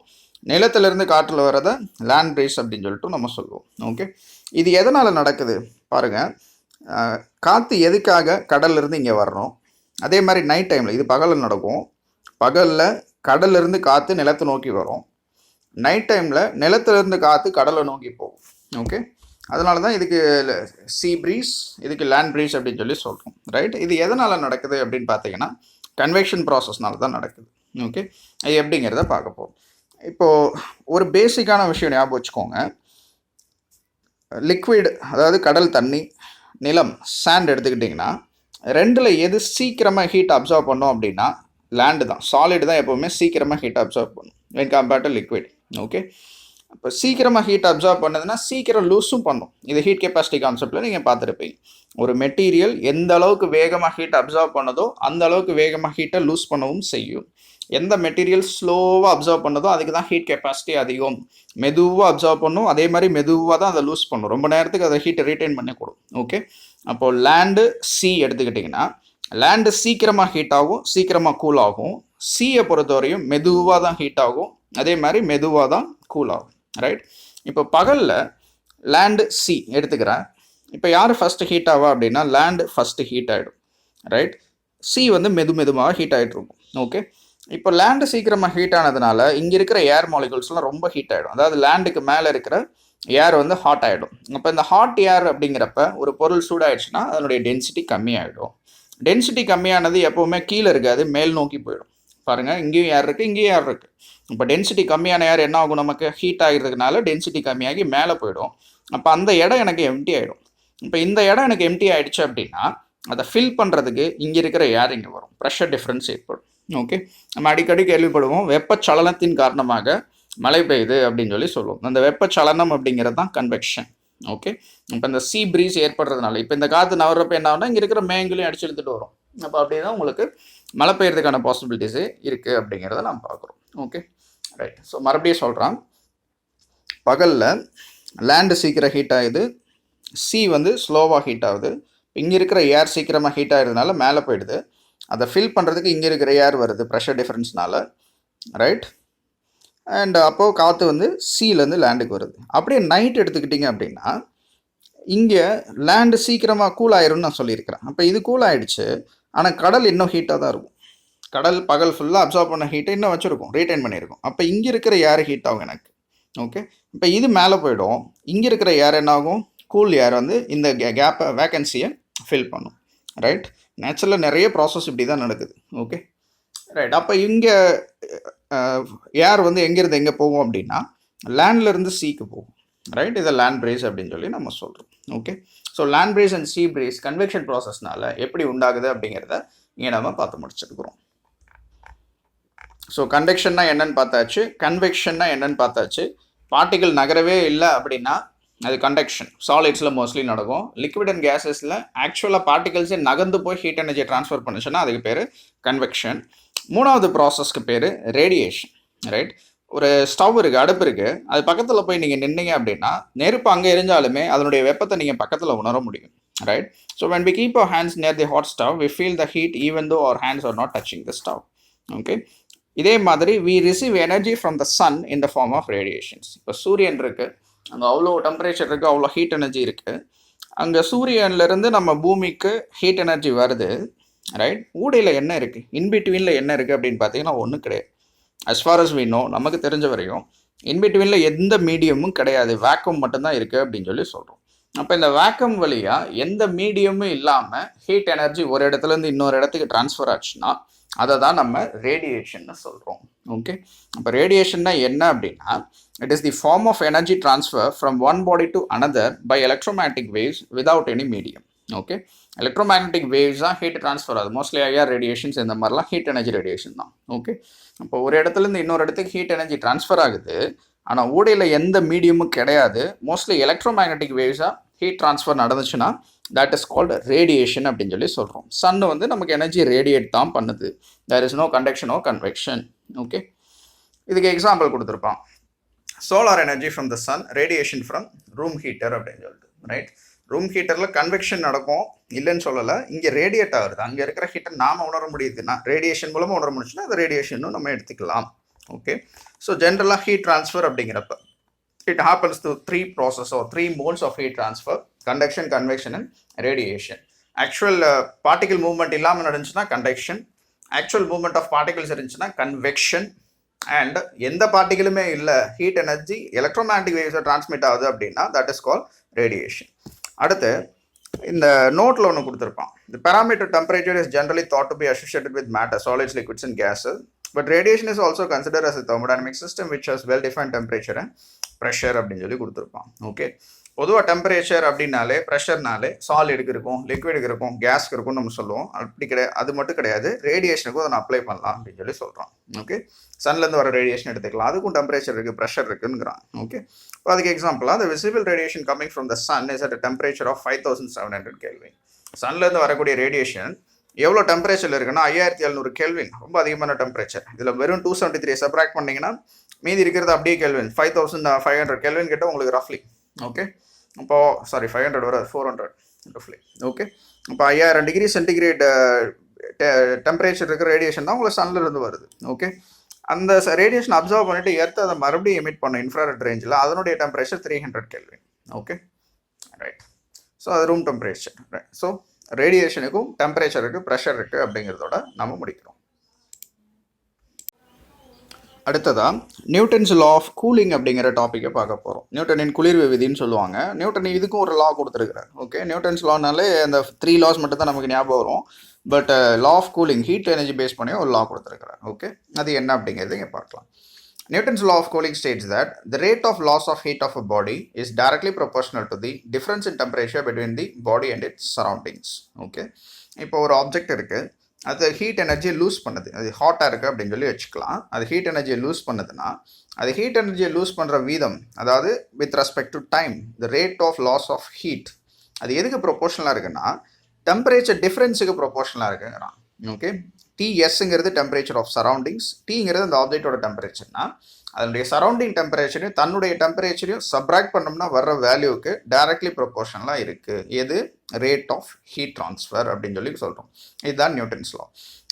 நிலத்திலேருந்து காற்றில் வர்றதை லேண்ட் ப்ரீஸ் அப்படின்னு சொல்லிட்டு நம்ம சொல்லுவோம். ஓகே, இது எதனால் நடக்குது பாருங்கள். காற்று எதுக்காக கடல்லேருந்து இங்கே வரணும், அதே மாதிரி நைட் டைமில், இது பகலில் நடக்கும். பகலில் கடல்லேருந்து காற்று நிலத்தை நோக்கி வரும். நைட் டைமில் நிலத்திலேருந்து காற்று கடலை நோக்கி போகும். ஓகே, அதனால தான் இதுக்கு சீ ப்ரீஸ், இதுக்கு லேண்ட் ப்ரீஸ் அப்படின்னு சொல்லி சொல்கிறோம். ரைட், இது எதனால் நடக்குது அப்படின்னு பார்த்தீங்கன்னா கன்வெக்ஷன் ப்ராசஸ்னால தான் நடக்குது. ஓகே, அது எப்படிங்கிறத பார்க்க போகிறோம். இப்போது ஒரு பேசிக்கான விஷயம் ஞாபகம் வச்சுக்கோங்க. லிக்விட், அதாவது கடல் தண்ணி, நிலம், சாண்ட் எடுத்துக்கிட்டிங்கன்னா ரெண்டில் எது சீக்கிரமாக ஹீட் அப்சர்வ் பண்ணோம் அப்படின்னா லேண்டு தான். சாலிட் தான் எப்போவுமே சீக்கிரமாக ஹீட் அப்சர்வ் பண்ணும் when compared to liquid. Okay, இப்போ சீக்கிரமாக ஹீட் அப்சர்வ் பண்ணதுன்னா சீக்கிரம் லூஸும் பண்ணும். இது ஹீட் கெப்பாசிட்டி கான்செப்டில் நீங்கள் பார்த்துருப்பீங்க. ஒரு மெட்டீரியல் எந்த அளவுக்கு வேகமாக ஹீட் அப்சர்வ் பண்ணதோ அந்த அளவுக்கு வேகமாக ஹீட்டை லூஸ் பண்ணவும் செய்யும். எந்த மெட்டீரியல் ஸ்லோவாக அப்சர்வ் பண்ணதோ அதுக்கு தான் ஹீட் கெப்பாசிட்டி அதிகம். மெதுவாக அப்சர்வ் பண்ணும், அதே மாதிரி மெதுவாக தான் அதை லூஸ் பண்ணும். ரொம்ப நேரத்துக்கு அதை ஹீட்டை ரீட்டைன் பண்ணக்கூடும். ஓகே, அப்போது லேண்டு சி எடுத்துக்கிட்டிங்கன்னா லேண்டு சீக்கிரமாக ஹீட் ஆகும், சீக்கிரமாக கூல் ஆகும். சீயை பொறுத்தவரையும் மெதுவாக தான் ஹீட் ஆகும், அதே மாதிரி மெதுவாக தான் கூல் ஆகும். ரைட், இப்போ பகலில் லேண்டு சி எடுத்துக்கிறேன். இப்போ யார் ஃபஸ்ட்டு ஹீட் ஆவா அப்படின்னா லேண்டு ஃபஸ்ட்டு ஹீட் ஆகிடும். ரைட், சி வந்து மெதுவாக ஹீட் ஆகிட்டு இருக்கும். ஓகே, இப்போ லேண்டு சீக்கிரமாக ஹீட் ஆனதுனால இங்கே இருக்கிற ஏர் மாலிகுல்ஸ்லாம் ரொம்ப ஹீட் ஆகிடும். அதாவது லேண்டுக்கு மேலே இருக்கிற ஏர் வந்து ஹாட் ஆகிடும். அப்போ இந்த ஹாட் ஏர் அப்படிங்கிறப்ப ஒரு பொருள் சூடாயிடுச்சுன்னா அதனுடைய டென்சிட்டி கம்மியாகிடும். டென்சிட்டி கம்மியானது எப்போவுமே கீழே இருக்காது, மேல் நோக்கி போயிடும். பாருங்கள், இங்கேயும் ஏர் இருக்குது, இங்கேயும் ஏர் இருக்குது. இப்போ டென்சிட்டி கம்மியான ஏர் என்ன ஆகும், நமக்கு ஹீட் ஆகிறதுனால டென்சிட்டி கம்மியாகி மேலே போயிடும். அப்போ அந்த இடம் எனக்கு எம்டி ஆகிடும். இப்போ இந்த இடம் எனக்கு எம்டி ஆகிடுச்சு அப்படின்னா அதை ஃபில் பண்ணுறதுக்கு இங்கே இருக்கிற ஏர் இங்கே வரும். ப்ரெஷர் டிஃப்ரென்ஸ் ஏற்படும். ஓகே, நம்ம அடிக்கடி கேள்விப்படுவோம் வெப்பச்சலனத்தின் காரணமாக மழை பெய்யுது அப்படின்னு சொல்லி சொல்லுவோம். அந்த வெப்பச்சலனம் அப்படிங்கிறது தான் கன்வெக்ஷன். ஓகே, இப்போ இந்த சீ ப்ரீஸ் ஏற்படுறதுனால இப்போ இந்த காற்று நவர்றப்ப என்ன ஆகுனா இங்கே இருக்கிற மேங்களையும் அடிச்சு எடுத்துகிட்டு வரும். அப்போ அப்படியே தான் உங்களுக்கு மழை பெய்யறதுக்கான பாசிபிலிட்டிஸே இருக்குது அப்படிங்கிறத நம்ம பார்க்குறோம். Okay, right. ஸோ மறுபடியும் சொல்கிறான், பகலில் லேண்டு சீக்கிரம் ஹீட் ஆகுது, சி வந்து ஸ்லோவாக ஹீட் ஆகுது. இங்கே இருக்கிற ஏர் சீக்கிரமாக ஹீட் ஆகிறதுனால மேலே போயிடுது. அதை ஃபில் பண்ணுறதுக்கு இங்கே இருக்கிற ஏர் வருது ப்ரெஷர் டிஃப்ரென்ஸ்னால. ரைட், அண்ட் அப்போது காற்று வந்து சீலேருந்து லேண்டுக்கு வருது. அப்படியே நைட் எடுத்துக்கிட்டிங்க அப்படின்னா இங்கே லேண்டு சீக்கிரமாக கூல் ஆயிரும்னு நான் சொல்லியிருக்கிறேன். அப்போ இது கூல் ஆகிடுச்சு, ஆனால் கடல் இன்னும் ஹீட்டாக தான் இருக்கும். கடல் பகல் ஃபுல்லாக அப்சர்வ் பண்ண ஹீட்டை இன்னும் வச்சுருக்கும், ரீட்டைன் பண்ணியிருக்கும். அப்போ இங்கே இருக்கிற ஏர் ஹீட் ஆகும் எனக்கு. ஓகே, இப்போ இது மேலே போய்டும். இங்கே இருக்கிற ஏர் என்ன ஆகும், கூல் ஏர் வந்து இந்த கேப்பை வேக்கன்சியை ஃபில் பண்ணும். ரைட், நேச்சுரலாக நிறைய ப்ராசஸ் இப்படி தான் நடக்குது. Okay, right. அப்போ இங்கே ஏர் வந்து எங்கேருந்து எங்கே போகும் அப்படின்னா லேண்ட்லேருந்து சீக்கு போகும். ரைட், இதை லேண்ட் பிரேஸ் அப்படின்னு சொல்லி நம்ம சொல்கிறோம். Okay, so land breeze and sea breeze convection ப்ராசஸ்னால எப்படி உண்டாகுது அப்படிங்கிறத இங்கே நம்ம பார்த்து முடிச்சிருக்கிறோம். ஸோ கன்வெக்ஷன்னா என்னன்னு பார்த்தாச்சு, கன்வெக்ஷன்னா என்னன்னு பார்த்தாச்சு. பார்ட்டிகல் நகரவே இல்லை அப்படின்னா அது கண்டக்ஷன். சாலிட்ஸில் மோஸ்ட்லி நடக்கும். லிக்விட் அண்ட் கேஸஸில் ஆக்சுவலாக பார்ட்டிகல்ஸே நகர்ந்து போய் ஹீட் எனர்ஜி ட்ரான்ஸ்ஃபர் பண்ணுச்சுன்னா அதுக்கு பேர் கன்வெக்ஷன். மூணாவது ப்ராசஸ்க்கு பேர் ரேடியேஷன். ரைட், ஒரு ஸ்டவ் இருக்குது, அடுப்பு இருக்குது, அது பக்கத்தில் போய் நீங்கள் நின்னீங்க அப்படின்னா நெருப்பு அங்கே எரிஞ்சாலுமே அதனுடைய வெப்பத்தை நீங்கள் பக்கத்தில் உணர முடியும், right? So when we keep our hands near the hot stove, we feel the heat even though our hands are not touching the stove. Okay, இதே மாதிரி we receive energy from the sun in the form of radiations. இப்போ சூரியன் இருக்குது, அங்கே அவ்வளோ temperature இருக்குது, அவ்வளோ heat energy இருக்குது. அங்கே சூரியன்லேருந்து நம்ம பூமிக்கு ஹீட் எனர்ஜி வருது, ரைட்? ஊடையில் என்ன இருக்குது, இன்பிட்வீனில் என்ன இருக்குது அப்படின்னு பார்த்தீங்கன்னா ஒன்றும் கிடையாது. as far as we know, நமக்கு தெரிஞ்ச வரையும் இன்பிட்வீனில் எந்த மீடியமும் கிடையாது, வேக்கம் மட்டும்தான் இருக்குது அப்படின்னு சொல்லி சொல்கிறோம். அப்போ இந்த வேக்கம் வழியாக எந்த மீடியமும் இல்லாமல் ஹீட் எனர்ஜி ஒரு இடத்துலேருந்து இன்னொரு இடத்துக்கு ட்ரான்ஸ்ஃபர் ஆச்சுன்னா அதை தான் நம்ம ரேடியேஷன்னு சொல்கிறோம். ஓகே, அப்போ ரேடியேஷன்னா என்ன அப்படின்னா, it is the form of energy transfer from one body to another by electromagnetic waves without any medium. Okay, electromagnetic waves தான் ஹீட் ட்ரான்ஸ்ஃபர் ஆகுது. மோஸ்ட்லி ஐஆர் ரேடியேஷன்ஸ் இந்த மாதிரிலாம் ஹீட் எனர்ஜி ரேடியேஷன் தான். ஓகே, அப்போ ஒரு இடத்துலேருந்து இன்னொரு இடத்துக்கு ஹீட் எனர்ஜி ட்ரான்ஸ்ஃபர் ஆகுது, ஆனால் ஊடையில் எந்த மீடியமும் கிடையாது. மோஸ்ட்லி எலக்ட்ரோமேக்னெட்டிக் வேவ்ஸாக ஹீட் ட்ரான்ஸ்ஃபர் நடந்துச்சுன்னா தட் இஸ் கால்டு ரேடியேஷன் அப்படின்னு சொல்லி சொல்கிறோம். சன் வந்து நமக்கு எனர்ஜி ரேடியேட் தான் பண்ணுது. There is no conduction or convection. Okay, இதுக்கு எக்ஸாம்பிள் கொடுத்துருப்பான், solar energy from the sun, radiation from room heater அப்படின்னு சொல்லிட்டு, ரைட்? ரூம் ஹீட்டரில் கன்வெக்ஷன் நடக்கும், இல்லைன்னு சொல்லலை. இங்கே ரேடியேட் ஆகுது, அங்கே இருக்கிற ஹீட்டர் நாம் உணர முடியுதுன்னா ரேடியேஷன் மூலமாக உணர முடிச்சுன்னா அது ரேடியேஷனும் நம்ம எடுத்துக்கலாம். ஓகே, ஸோ ஜென்ரலாக ஹீட் ட்ரான்ஸ்ஃபர் அப்படிங்கிறப்ப it happens through three processes or three modes of heat transfer: conduction, convection and radiation. Actual particle movement இல்லாமல் நடந்துச்சுன்னா conduction, actual movement of particles இருந்துச்சுன்னா convection, and எந்த பார்ட்டிகளுமே இல்லை, ஹீட் எனர்ஜி எலக்ட்ரோமேக்னெட்டிக் வேவ்ஸை டிரான்ஸ்மிட் ஆகுது அப்படின்னா that is call radiation. அடுத்து இந்த நோட்டில் ஒன்று கொடுத்துருப்பான், the parameter temperature is generally thought to be associated with matter, solids, liquids and gases, but radiation is also considered as a thermodynamic system which has well defined temperature and pressure அப்படின்னு சொல்லி கொடுத்துருப்பான். Okay, பொதுவாக temperature அப்படின்னாலே ப்ரெஷர்னாலே சாலிடுக்கு இருக்கும், லிக்விடுக்கு இருக்கும், கேஸ்க்கு இருக்கும்னு நம்ம சொல்லுவோம். அப்படி கிடையாது, அது மட்டும் கிடையாது, ரேடியேஷனுக்கும் அதை அப்ளை பண்ணலாம் அப்படின்னு சொல்லி சொல்கிறோம். ஓகே, சன்லேருந்து வர ரேடியேஷன் எடுத்துக்கலாம், அதுக்கும் டெம்பரேச்சர் இருக்குது, ப்ரெஷர் இருக்குங்கிறான். ஓகே, இப்போ அதுக்கு எக்ஸாம்பிளாக the visible radiation coming from the sun is at a temperature of 5700 Kelvin. சன்லேருந்து வரக்கூடிய ரேடியேஷன் எவ்வளோ டெம்பரேச்சரில் இருக்குன்னா 5700 கெல்வின், ரொம்ப அதிகமான டெம்பரேச்சர். இதில் வெறும் 273 சப்ராக்ட் பண்ணிங்கன்னா மீதி இருக்கிறது அப்படியே கெல்வின், 5500 கெல்வின் கிட்ட உங்களுக்கு ரஃப்லி. ஓகே, இப்போது சாரி 500 வர 400 ரஃப்லி. ஓகே, இப்போ 5000 டிகிரி சென்டிகிரேட் டெம்பரேச்சர் இருக்கிற ரேடியேஷன் தான் உங்களுக்கு சன்லேருந்து வருது. ஓகே, அந்த ரேடியேஷன் அப்சர்வ் பண்ணிட்டு எர்த் அதை மறுபடியும் எமிட் பண்ண இன்ஃப்ராரெட் ரேஞ்சில், அதனுடைய temperature 300 kelvin. Okay, right. So அது ரூம் டெம்பரேச்சர். ரைட். ஸோ ரேடியேஷனுக்கும் டெம்பரேச்சருக்கு ப்ரெஷர் இருக்குது அப்படிங்கிறதோட நம்ம முடிக்கிறோம். அடுத்ததாக நியூட்டன்ஸ் லா ஆஃப் கூலிங் அப்படிங்கிற டாப்பிக்கை பார்க்க போகிறோம். நியூட்டனின் குளிர்வு விதின்னு சொல்லுவாங்க. நியூட்டன் இதுக்கும் ஒரு லா கொடுத்துருக்குறாரு. ஓகே, நியூட்டன்ஸ் லானாலே அந்த 3 லாஸ் மட்டும் தான் நமக்கு ஞாபகம் வரும். But law of cooling heat energy base பண்ணி ஒரு லா கொடுத்துருக்குறாரு. ஓகே, அது என்ன அப்படிங்கிறது இங்கே பார்க்கலாம். Newton's law of cooling states that the rate of loss of heat of a body is directly proportional to the difference in temperature between the body and its surroundings. Okay, இப்போ ஒரு object இருக்குது, அது heat எனர்ஜியை loose பண்ணுது, அது ஹாட்டாக இருக்குது அப்படின்னு சொல்லி வச்சுக்கலாம். அது ஹீட் எனர்ஜியை லூஸ் பண்ணுதுன்னா அது ஹீட் எனர்ஜியை லூஸ் பண்ணுற வீதம், அதாவது with respect to time, the rate of loss of heat, அது எதுக்கு ப்ரொபோர்ஷனலாக இருக்குன்னா டெம்பரேச்சர் டிஃப்ரென்ஸுக்கு ப்ரொபோர்ஷனலாக இருக்குங்கிறான். ஓகே, டிஎஸ்ங்கிறது டெம்பரேச்சர் ஆஃப் சரௌண்டிங்ஸ், டிங்கிறது அந்த ஆப்ஜெக்டோட டெம்பரேச்சர்னா அதனுடைய சரௌண்டிங் டெம்பரேச்சரையும் தன்னுடைய டெம்பரேச்சரையும் சப்ராக்ட் பண்ணோம்னா வர்ற வேல்யூக்கு டைரக்ட்லி ப்ரொபோர்ஷனலாக இருக்குது. எது? ரேட் ஆஃப் ஹீட் ட்ரான்ஸ்ஃபர் அப்படின்னு சொல்லி சொல்கிறோம். இதுதான் Newton's law.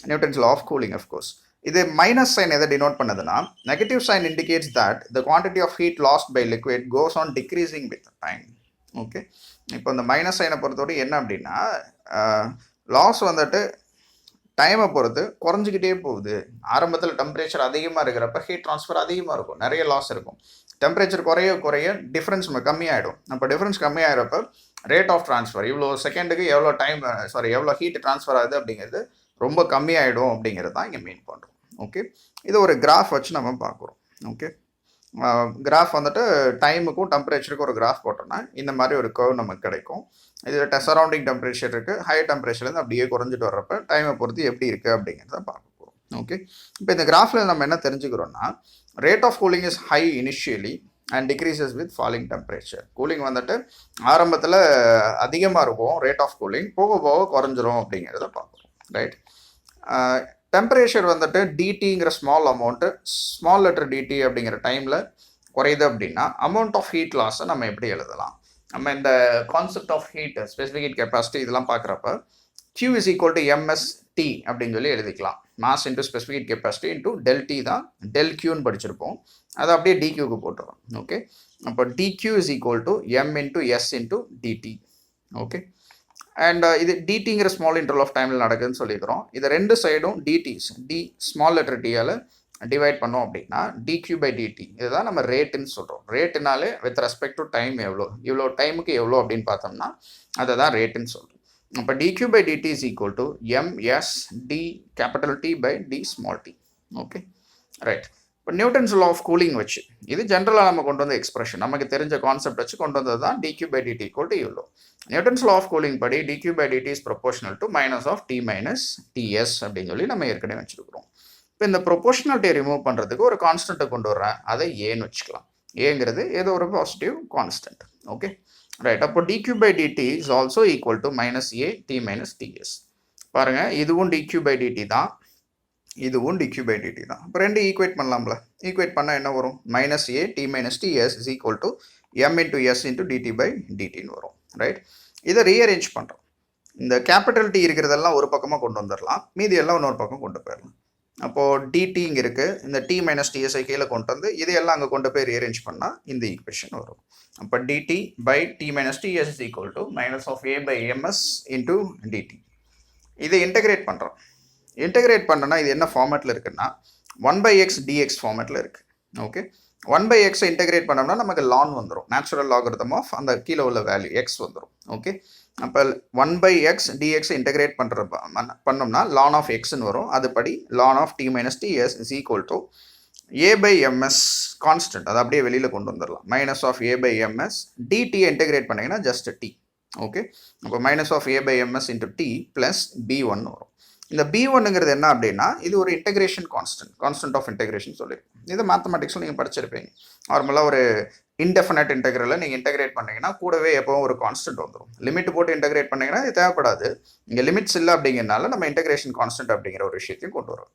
Newton's law of cooling. Of course இது மைனஸ் சைன் எதை டினோட் பண்ணுதுன்னா, negative sign indicates that the quantity of heat lost by liquid goes on decreasing with time. Okay, இப்போ இந்த minus சைனை பொறுத்தவரை என்ன அப்படின்னா, லாஸ் வந்துட்டு டைமை பொறுத்து குறைஞ்சிக்கிட்டே போகுது. ஆரம்பத்தில் டெம்பரேச்சர் அதிகமாக இருக்கிறப்ப ஹீட் ட்ரான்ஸ்ஃபர் அதிகமாக இருக்கும், நிறைய லாஸ் இருக்கும். டெம்பரேச்சர் குறைய குறைய டிஃப்ரென்ஸ் கம்மியாகிடும். அப்போ டிஃப்ரென்ஸ் கம்மியாகிறப்ப ரேட் ஆஃப் ட்ரான்ஸ்ஃபர், இவ்வளோ செகண்டுக்கு எவ்வளோ டைம் எவ்வளோ ஹீட் ட்ரான்ஸ்ஃபர் ஆகுது அப்படிங்கிறது ரொம்ப கம்மியாகிடும் அப்படிங்கிறது தான் இங்கே மீன் பண்ணுறோம். ஓகே, இது ஒரு கிராஃப் வச்சு நம்ம பார்க்குறோம். ஓகே, கிராஃப் வந்துட்டு டைமுக்கும் டெம்பரேச்சருக்கும் ஒரு கிராஃப் போட்டோம்னா இந்த மாதிரி ஒரு கர்வ் நமக்கு கிடைக்கும். இது சரௌண்டிங் டெம்பரேச்சர் இருக்குது, ஹை டெம்பரேச்சர்லேருந்து அப்படியே குறைஞ்சிட்டு வர்றப்ப டைமை பொறுத்து எப்படி இருக்குது அப்படிங்கிறத பார்க்க போகிறோம். ஓகே, இப்போ இந்த கிராஃபில் நம்ம என்ன தெரிஞ்சுக்கிறோன்னா, rate of cooling is high initially and decreases with falling temperature. Cooling வந்துட்டு ஆரம்பத்தில் அதிகமாக இருக்கும் ரேட் ஆஃப் கூலிங், போக போக குறைஞ்சிரும் அப்படிங்கிறத பார்க்குறோம். ரைட். டெம்பரேச்சர் வந்துட்டு டிடிங்கிற small amount small letter dt அப்படிங்கிற டைமில் குறையுது அப்படின்னா அமௌண்ட் ஆஃப் ஹீட் லாஸை நம்ம எப்படி எழுதலாம்? நம்ம இந்த concept of heat specific heat capacity இதெல்லாம் பார்க்குறப்ப Q is equal to MST அப்படின்னு சொல்லி எழுதிக்கலாம். Mass into specific heat capacity into del T தான் டெல் கியூன்னு படிச்சிருப்போம். அதை அப்படியே டிக்யூக்கு போட்டுருவோம். ஓகே, அப்போ dQ is equal to m into s into dT. Okay, and இது டிடிங்கிற ஸ்மால் இன்டர்வல் ஆஃப் டைமில் நடக்குதுன்னு சொல்லிக்கிறோம். இது ரெண்டு சைடும் டிடிஸ் டி ஸ்மால் லெட்டர் டியால் டிவைட் பண்ணோம் அப்படின்னா டிக்யூ பை டிடி இதுதான் நம்ம ரேட்டுன்னு சொல்கிறோம். ரேட்டுனாலே வித் ரெஸ்பெக்ட் டு டைம் இவ்வளோ டைமுக்கு எவ்வளோ அப்படின்னு பார்த்தோம்னா அதை தான் ரேட்டுன்னு சொல்கிறோம். அப்போ dq by dt is equal to ms d capital T by d small t. Okay, right. இப்போ நியூட்டன்ஸ் லா ஆஃப் கூலிங் வச்சு இது ஜென்ரலாக நம்ம கொண்டு வந்த எக்ஸ்பிரஷன், நமக்கு தெரிஞ்ச கான்செப்ட் வச்சு கொண்டு வந்தது தான் dq by dt equal to இவ்வளோ. நியூட்டன்ஸ் லா ஆஃப் கூலிங் படி dq by dt is proportional to minus of t minus ts அப்படின்னு சொல்லி நம்ம ஏற்கனவே வச்சுருக்கிறோம். இப்போ இந்த ப்ரொபோஷனாலிட்டியை ரிமூவ் பண்ணுறதுக்கு ஒரு கான்ஸ்டன்ட்டை கொண்டு வர்றேன், அதை ஏன்னு வச்சுக்கலாம். ஏங்கிறது ஏதோ ஒரு பாசிட்டிவ் கான்ஸ்டன்ட். Okay, right. அப்போ dq by dt is also equal to minus a t minus ts. பாருங்க, இதுவும் dq by dt தான், இதுவும் dq by dt தான். இப்போ ரெண்டு ஈக்குவேட் பண்ணலாம்ல. ஈக்குவேட் பண்ணால் என்ன வரும்? minus a t minus ts is equal to m into s into dt by dtன்னு வரும். ரைட், இதை ரீஅரேஞ்ச் பண்ணுறோம். இந்த கேபிட்டல் டி இருக்கிறதெல்லாம் ஒரு பக்கமாக கொண்டு வந்துடலாம், மீதி எல்லாம் இன்னொரு பக்கம் கொண்டு போயிடலாம். அப்போது டிடி இங்கே இருக்குது, இந்த டி மைனஸ் டிஎஸ்ஐ கீழே கொண்டு வந்து இதையெல்லாம் அங்கே கொண்டு போய் ரீஅரேஞ்ச் பண்ணால் இந்த ஈக்குவேஷன் வரும். அப்போ DT by T minus DS is equal to minus of A by MS into DT. இதை இன்டகிரேட் பண்ணுறோம். இன்டகிரேட் பண்ணோன்னா இது என்ன ஃபார்மேட்டில் இருக்குன்னா 1/x dx ஃபார்மேட்டில் இருக்குது. ஓகே, 1/x இன்டகிரேட் பண்ணோம்னா நமக்கு லான் வந்துடும், நேச்சுரல் லாகரிதம் ஆஃப் அந்த கீழே உள்ள வேல்யூ எக்ஸ் வந்துடும். ஓகே, அப்போ 1/x dx இன்டகிரேட் பண்ணோம்னா லான் ஆஃப் எக்ஸ்ன்னு வரும். அதுபடி ln of T minus DS is equal to a by ms constant, அதை அப்படியே வெளியில் கொண்டு வந்துடலாம். Minus of A by ms dt integrate பண்ணிங்கன்னா ஜஸ்ட் டி. ஓகே, அப்போ minus of A by ms into t plus B1 வரும். இந்த B1ங்கிறது என்ன அப்படின்னா இது ஒரு இன்டகிரேஷன் கான்ஸ்டன்ட் ஆஃப் இன்டகிரேஷன் சொல்லியிருக்கோம். இது மேத்தமெட்டிக்ஸில் நீங்கள் படிச்சிருப்பீங்க. நார்மலாக ஒரு இன்டெஃபினைட் இன்டெகிரலை நீங்கள் இன்டகிரேட் பண்ணிங்கன்னா கூடவே எப்போவும் ஒரு கான்ஸ்டன்ட் வந்துடும். லிமிட் போட்டு இன்டகிரேட் பண்ணிங்கன்னா இது தேவைப்படாது. இங்கே லிமிட்ஸ் இல்லை அப்படிங்கிறனால நம்ம இன்டகிரேஷன் கான்ஸ்டன்ட் அப்படிங்கிற ஒரு விஷயத்தையும் கொண்டு வரோம்.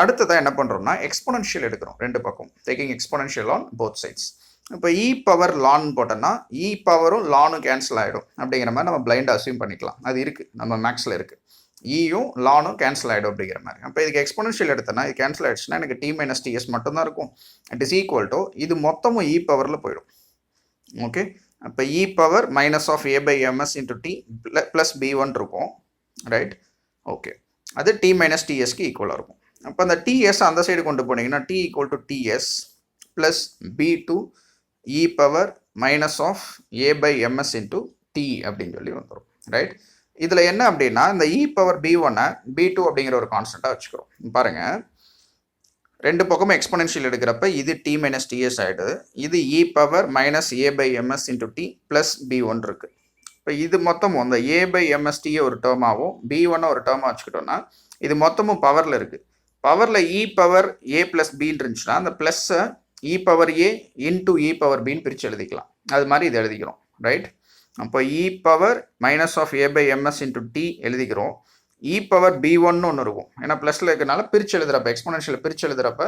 அடுத்ததான் என்ன பண்ணுறோம்னா எக்ஸ்பொனன்ஷியல் எடுக்கிறோம் ரெண்டு பக்கம், taking exponential on both sides. இப்போ இ பவர் லான் போட்டோன்னா இ பவரும் லானும் கேன்சல் ஆகிடும் அப்படிங்கிற மாதிரி நம்ம பிளைண்டாக அஸ்யூம் பண்ணிக்கலாம். அது இருக்குது, நம்ம மேக்ஸில் இருக்குது. ஈயும் லானும் கேன்சல் ஆகிடும் அப்படிங்கிற மாதிரி. அப்போ இதுக்கு எக்ஸ்பொனன்ஷியல் எடுத்தோன்னா இது கேன்சல் ஆகிடுச்சுன்னா எனக்கு டி மைனஸ் டிஎஸ் மட்டும்தான் இருக்கும். இட் இஸ் ஈக்குவல் டு இது மொத்தமும் இ பவரில் போயிடும். ஓகே, அப்போ e power minus of A by ms into t plus B1 இருக்கும். ரைட், ஓகே, அது டி மைனஸ் டிஎஸ்க்கு ஈக்குவலாக இருக்கும். அப்போ அந்த டிஎஸ் அந்த சைடு கொண்டு போனீங்கன்னா T equal to DS plus B2 e power minus of A by ms into t அப்படின்னு சொல்லி வந்துடும். ரைட், இதில் என்ன அப்படின்னா இந்த இ பவர் B1 B2 அப்படிங்கிற ஒரு கான்ஸ்டண்ட்டாக வச்சுக்கிறோம். பாருங்கள், ரெண்டு பக்கமும் எக்ஸ்பொனன்ஷியல் எடுக்கிறப்ப இது டி மைனஸ் டிஎஸ் ஆகிடுது, இது e power minus A by ms into t plus B1 இருக்குது. இப்போ இது மொத்தமும் அந்த ஏ பை எம்எஸ்டியை ஒரு டேர்மாகவும் B1 ஒரு டேர்மாக வச்சுக்கிட்டோன்னா இது மொத்தமும் பவரில் இருக்குது. பவரில் இ பவர் ஏ ப்ளஸ் பின்னு இருந்துச்சுன்னா அந்த ப்ளஸ்ஸை e power a into e power பின்னு பிரித்து எழுதிக்கலாம். அது மாதிரி இது எழுதிக்கிறோம். ரைட், அப்போ e power minus of A by MS into t எழுதிக்கிறோம். இ பவர் B1 ஒன்று இருக்கும், ஏன்னா ப்ளஸில் இருக்கிறனால பிரித்து எழுதுறப்ப எக்ஸ்பொனன்ஷியல் பிரித்து எழுதுறப்ப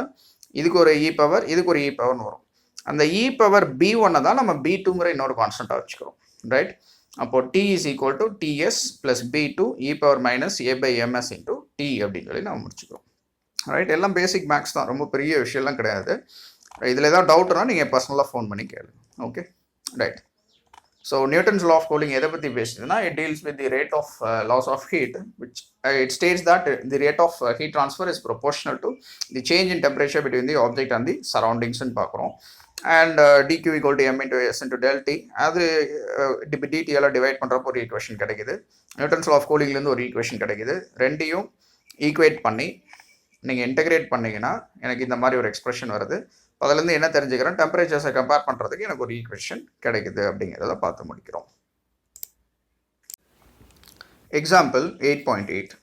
இதுக்கு ஒரு இ பவர் இதுக்கு ஒரு இ பவர்னு வரும். அந்த இ பவர் B1 தான் நம்ம B2ங்கிற இன்னொரு கான்ஸ்டண்ட்டாக வச்சுக்கிறோம். ரைட், அப்போ T is equal to DS plus B2 e power minus A by MS into T அப்படின்னு சொல்லி நம்ம முடிச்சுக்கிறோம். ரைட், எல்லாம் பேசிக் மேக்ஸ் தான், ரொம்ப பெரிய விஷயம்லாம் கிடையாது. இதில் ஏதாவது டவுட்னா நீங்கள் பர்சனலாக ஃபோன் பண்ணி கேளுங்க. Okay, right. So Newton's law of cooling எதை பற்றி பேசுதுன்னா it deals with the rate of loss of heat which it states that the rate of heat transfer is proportional to the change in temperature between the object and the சரௌண்டிங்ஸ்ன்னு பார்க்குறோம். And dQ equal to m into s into del T, அது டிடிஎல்லாம் divide பண்ணுறப்போ ஒரு equation கிடைக்குது. Newton's law of கூலிங்லேருந்து ஒரு equation கிடைக்குது. ரெண்டையும் ஈக்குவேட் பண்ணி நீங்கள் இன்டகிரேட் பண்ணிங்கன்னா எனக்கு இந்த மாதிரி ஒரு எக்ஸ்பிரஷன் வருது. அதிலேருந்து என்ன தெரிஞ்சுக்கிறேன், டெம்பரேச்சர்ஸை கம்பேர் பண்ணுறதுக்கு எனக்கு ஒரு ஈக்குவேஷன் கிடைக்குது அப்படிங்கிறத பார்த்து முடிக்கிறோம். Example 8.8.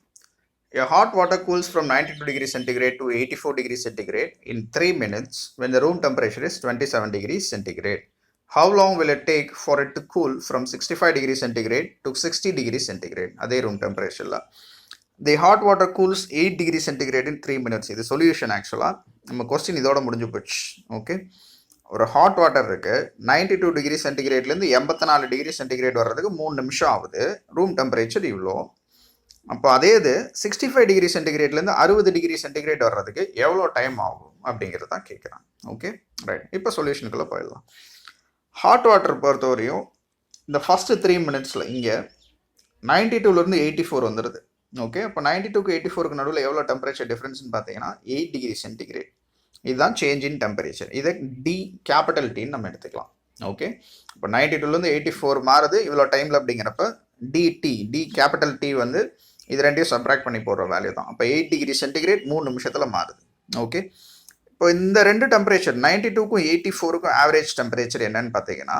A hot water cools from 92 degrees centigrade to 84 degrees centigrade in 3 minutes when the room temperature is 27 degrees centigrade. How long will it take for it to cool from 65 degrees centigrade to 60 degrees centigrade? அதே room temperature. தி hot water cools 8 degree centigrade இன் 3 minutes. இது solution ஆக்சுவலாக. நம்ம question இதோட முடிஞ்சு போச்சு. Okay, ஒரு hot water இருக்குது, 92 degree சென்டிகிரேட்லேருந்து 84 degree centigrade வர்றதுக்கு 3 நிமிஷம் ஆகுது. ரூம் டெம்பரேச்சர் இவ்வளோ. அப்போ அதே இது 65 டிகிரி சென்டிகிரேட்லேருந்து 60 டிகிரி சென்டிகிரேட் வர்றதுக்கு எவ்வளோ டைம் ஆகும் அப்படிங்கிறது தான் கேட்குறான். ஓகே ரைட், இப்போ சொல்யூஷனுக்குள்ளே போயிடலாம். ஹாட் வாட்டர் பொறுத்தவரையும் இந்த ஃபஸ்ட்டு 3 minutesல இங்கே 92லேருந்து 84 வந்துடுது. ஓகே, அப்போ 92க்கு 84க்கு நடுவில் எவ்வளோ டெம்பரேச்சர் டிஃப்ரென்ஸ்னு பார்த்தீங்கன்னா 8 டிகிரி சென்டிகிரேட். இதுதான் சேஞ்ச் இன் டெம்பரேச்சர். இதை டி கேபிட்டல் டின்னு நம்ம எடுத்துக்கலாம். ஓகே, இப்போ 92லேருந்து 84 மாறுது இவ்வளோ டைமில் அப்படிங்கிறப்ப டிடி, டி கேபிட்டல் டி வந்து இது ரெண்டையும் சப்ராக்ட் பண்ணி போடுற வேல்யூ தான். அப்போ 8 டிகிரி சென்டிகிரேட் 3 நிமிஷத்தில் மாறுது. ஓகே, இப்போ இந்த ரெண்டு டெம்பரேச்சர் 92க்கும் 84க்கும் ஆவரேஜ் டெம்பரேச்சர் என்னன்னு பார்த்தீங்கன்னா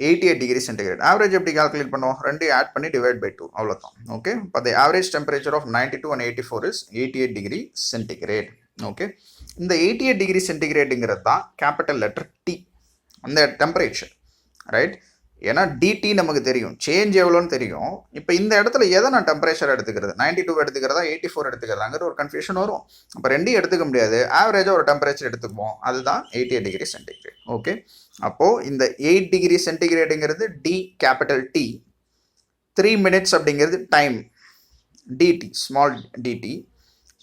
88 டிகிரி சென்டிகிரேட். ஆவரேஜ் எப்படி கால்குலேட் பண்ணுவோம்? ரெண்டையும் ஆட் பண்ணி டிவைட் பை 2, அவ்வளோதான். ஓகே, இப்போ the average temperature of 92 and 84 is 88 degree centigrade. Okay, இந்த 88 டிகிரி சென்டிகிரேட்டுங்கிறது தான் கேபிட்டல் லெட்டர் டி, அந்த டெம்பரேச்சர். ரைட், ஏன்னா டிடி நமக்கு தெரியும், சேஞ்ச் எவ்வளோன்னு தெரியும். இப்போ இந்த இடத்துல எதை நான் டெம்பரேச்சர் எடுத்துக்கிறது, 92 எடுத்துக்கிறதா 84 எடுத்துக்கிறதாங்கிற ஒரு கன்ஃபியூஷன் வரும். அப்போ ரெண்டையும் எடுத்துக்க முடியாது, ஆவரேஜாக ஒரு டெம்பரேச்சர் எடுத்துக்குவோம், அதுதான் 88 டிகிரி சென்டிகிரேட். ஓகே, அப்போது இந்த 8 டிகிரி சென்டிகிரேடுங்கிறது டி கேபிட்டல் டி, 3 minutes அப்படிங்கிறது time dt small dt,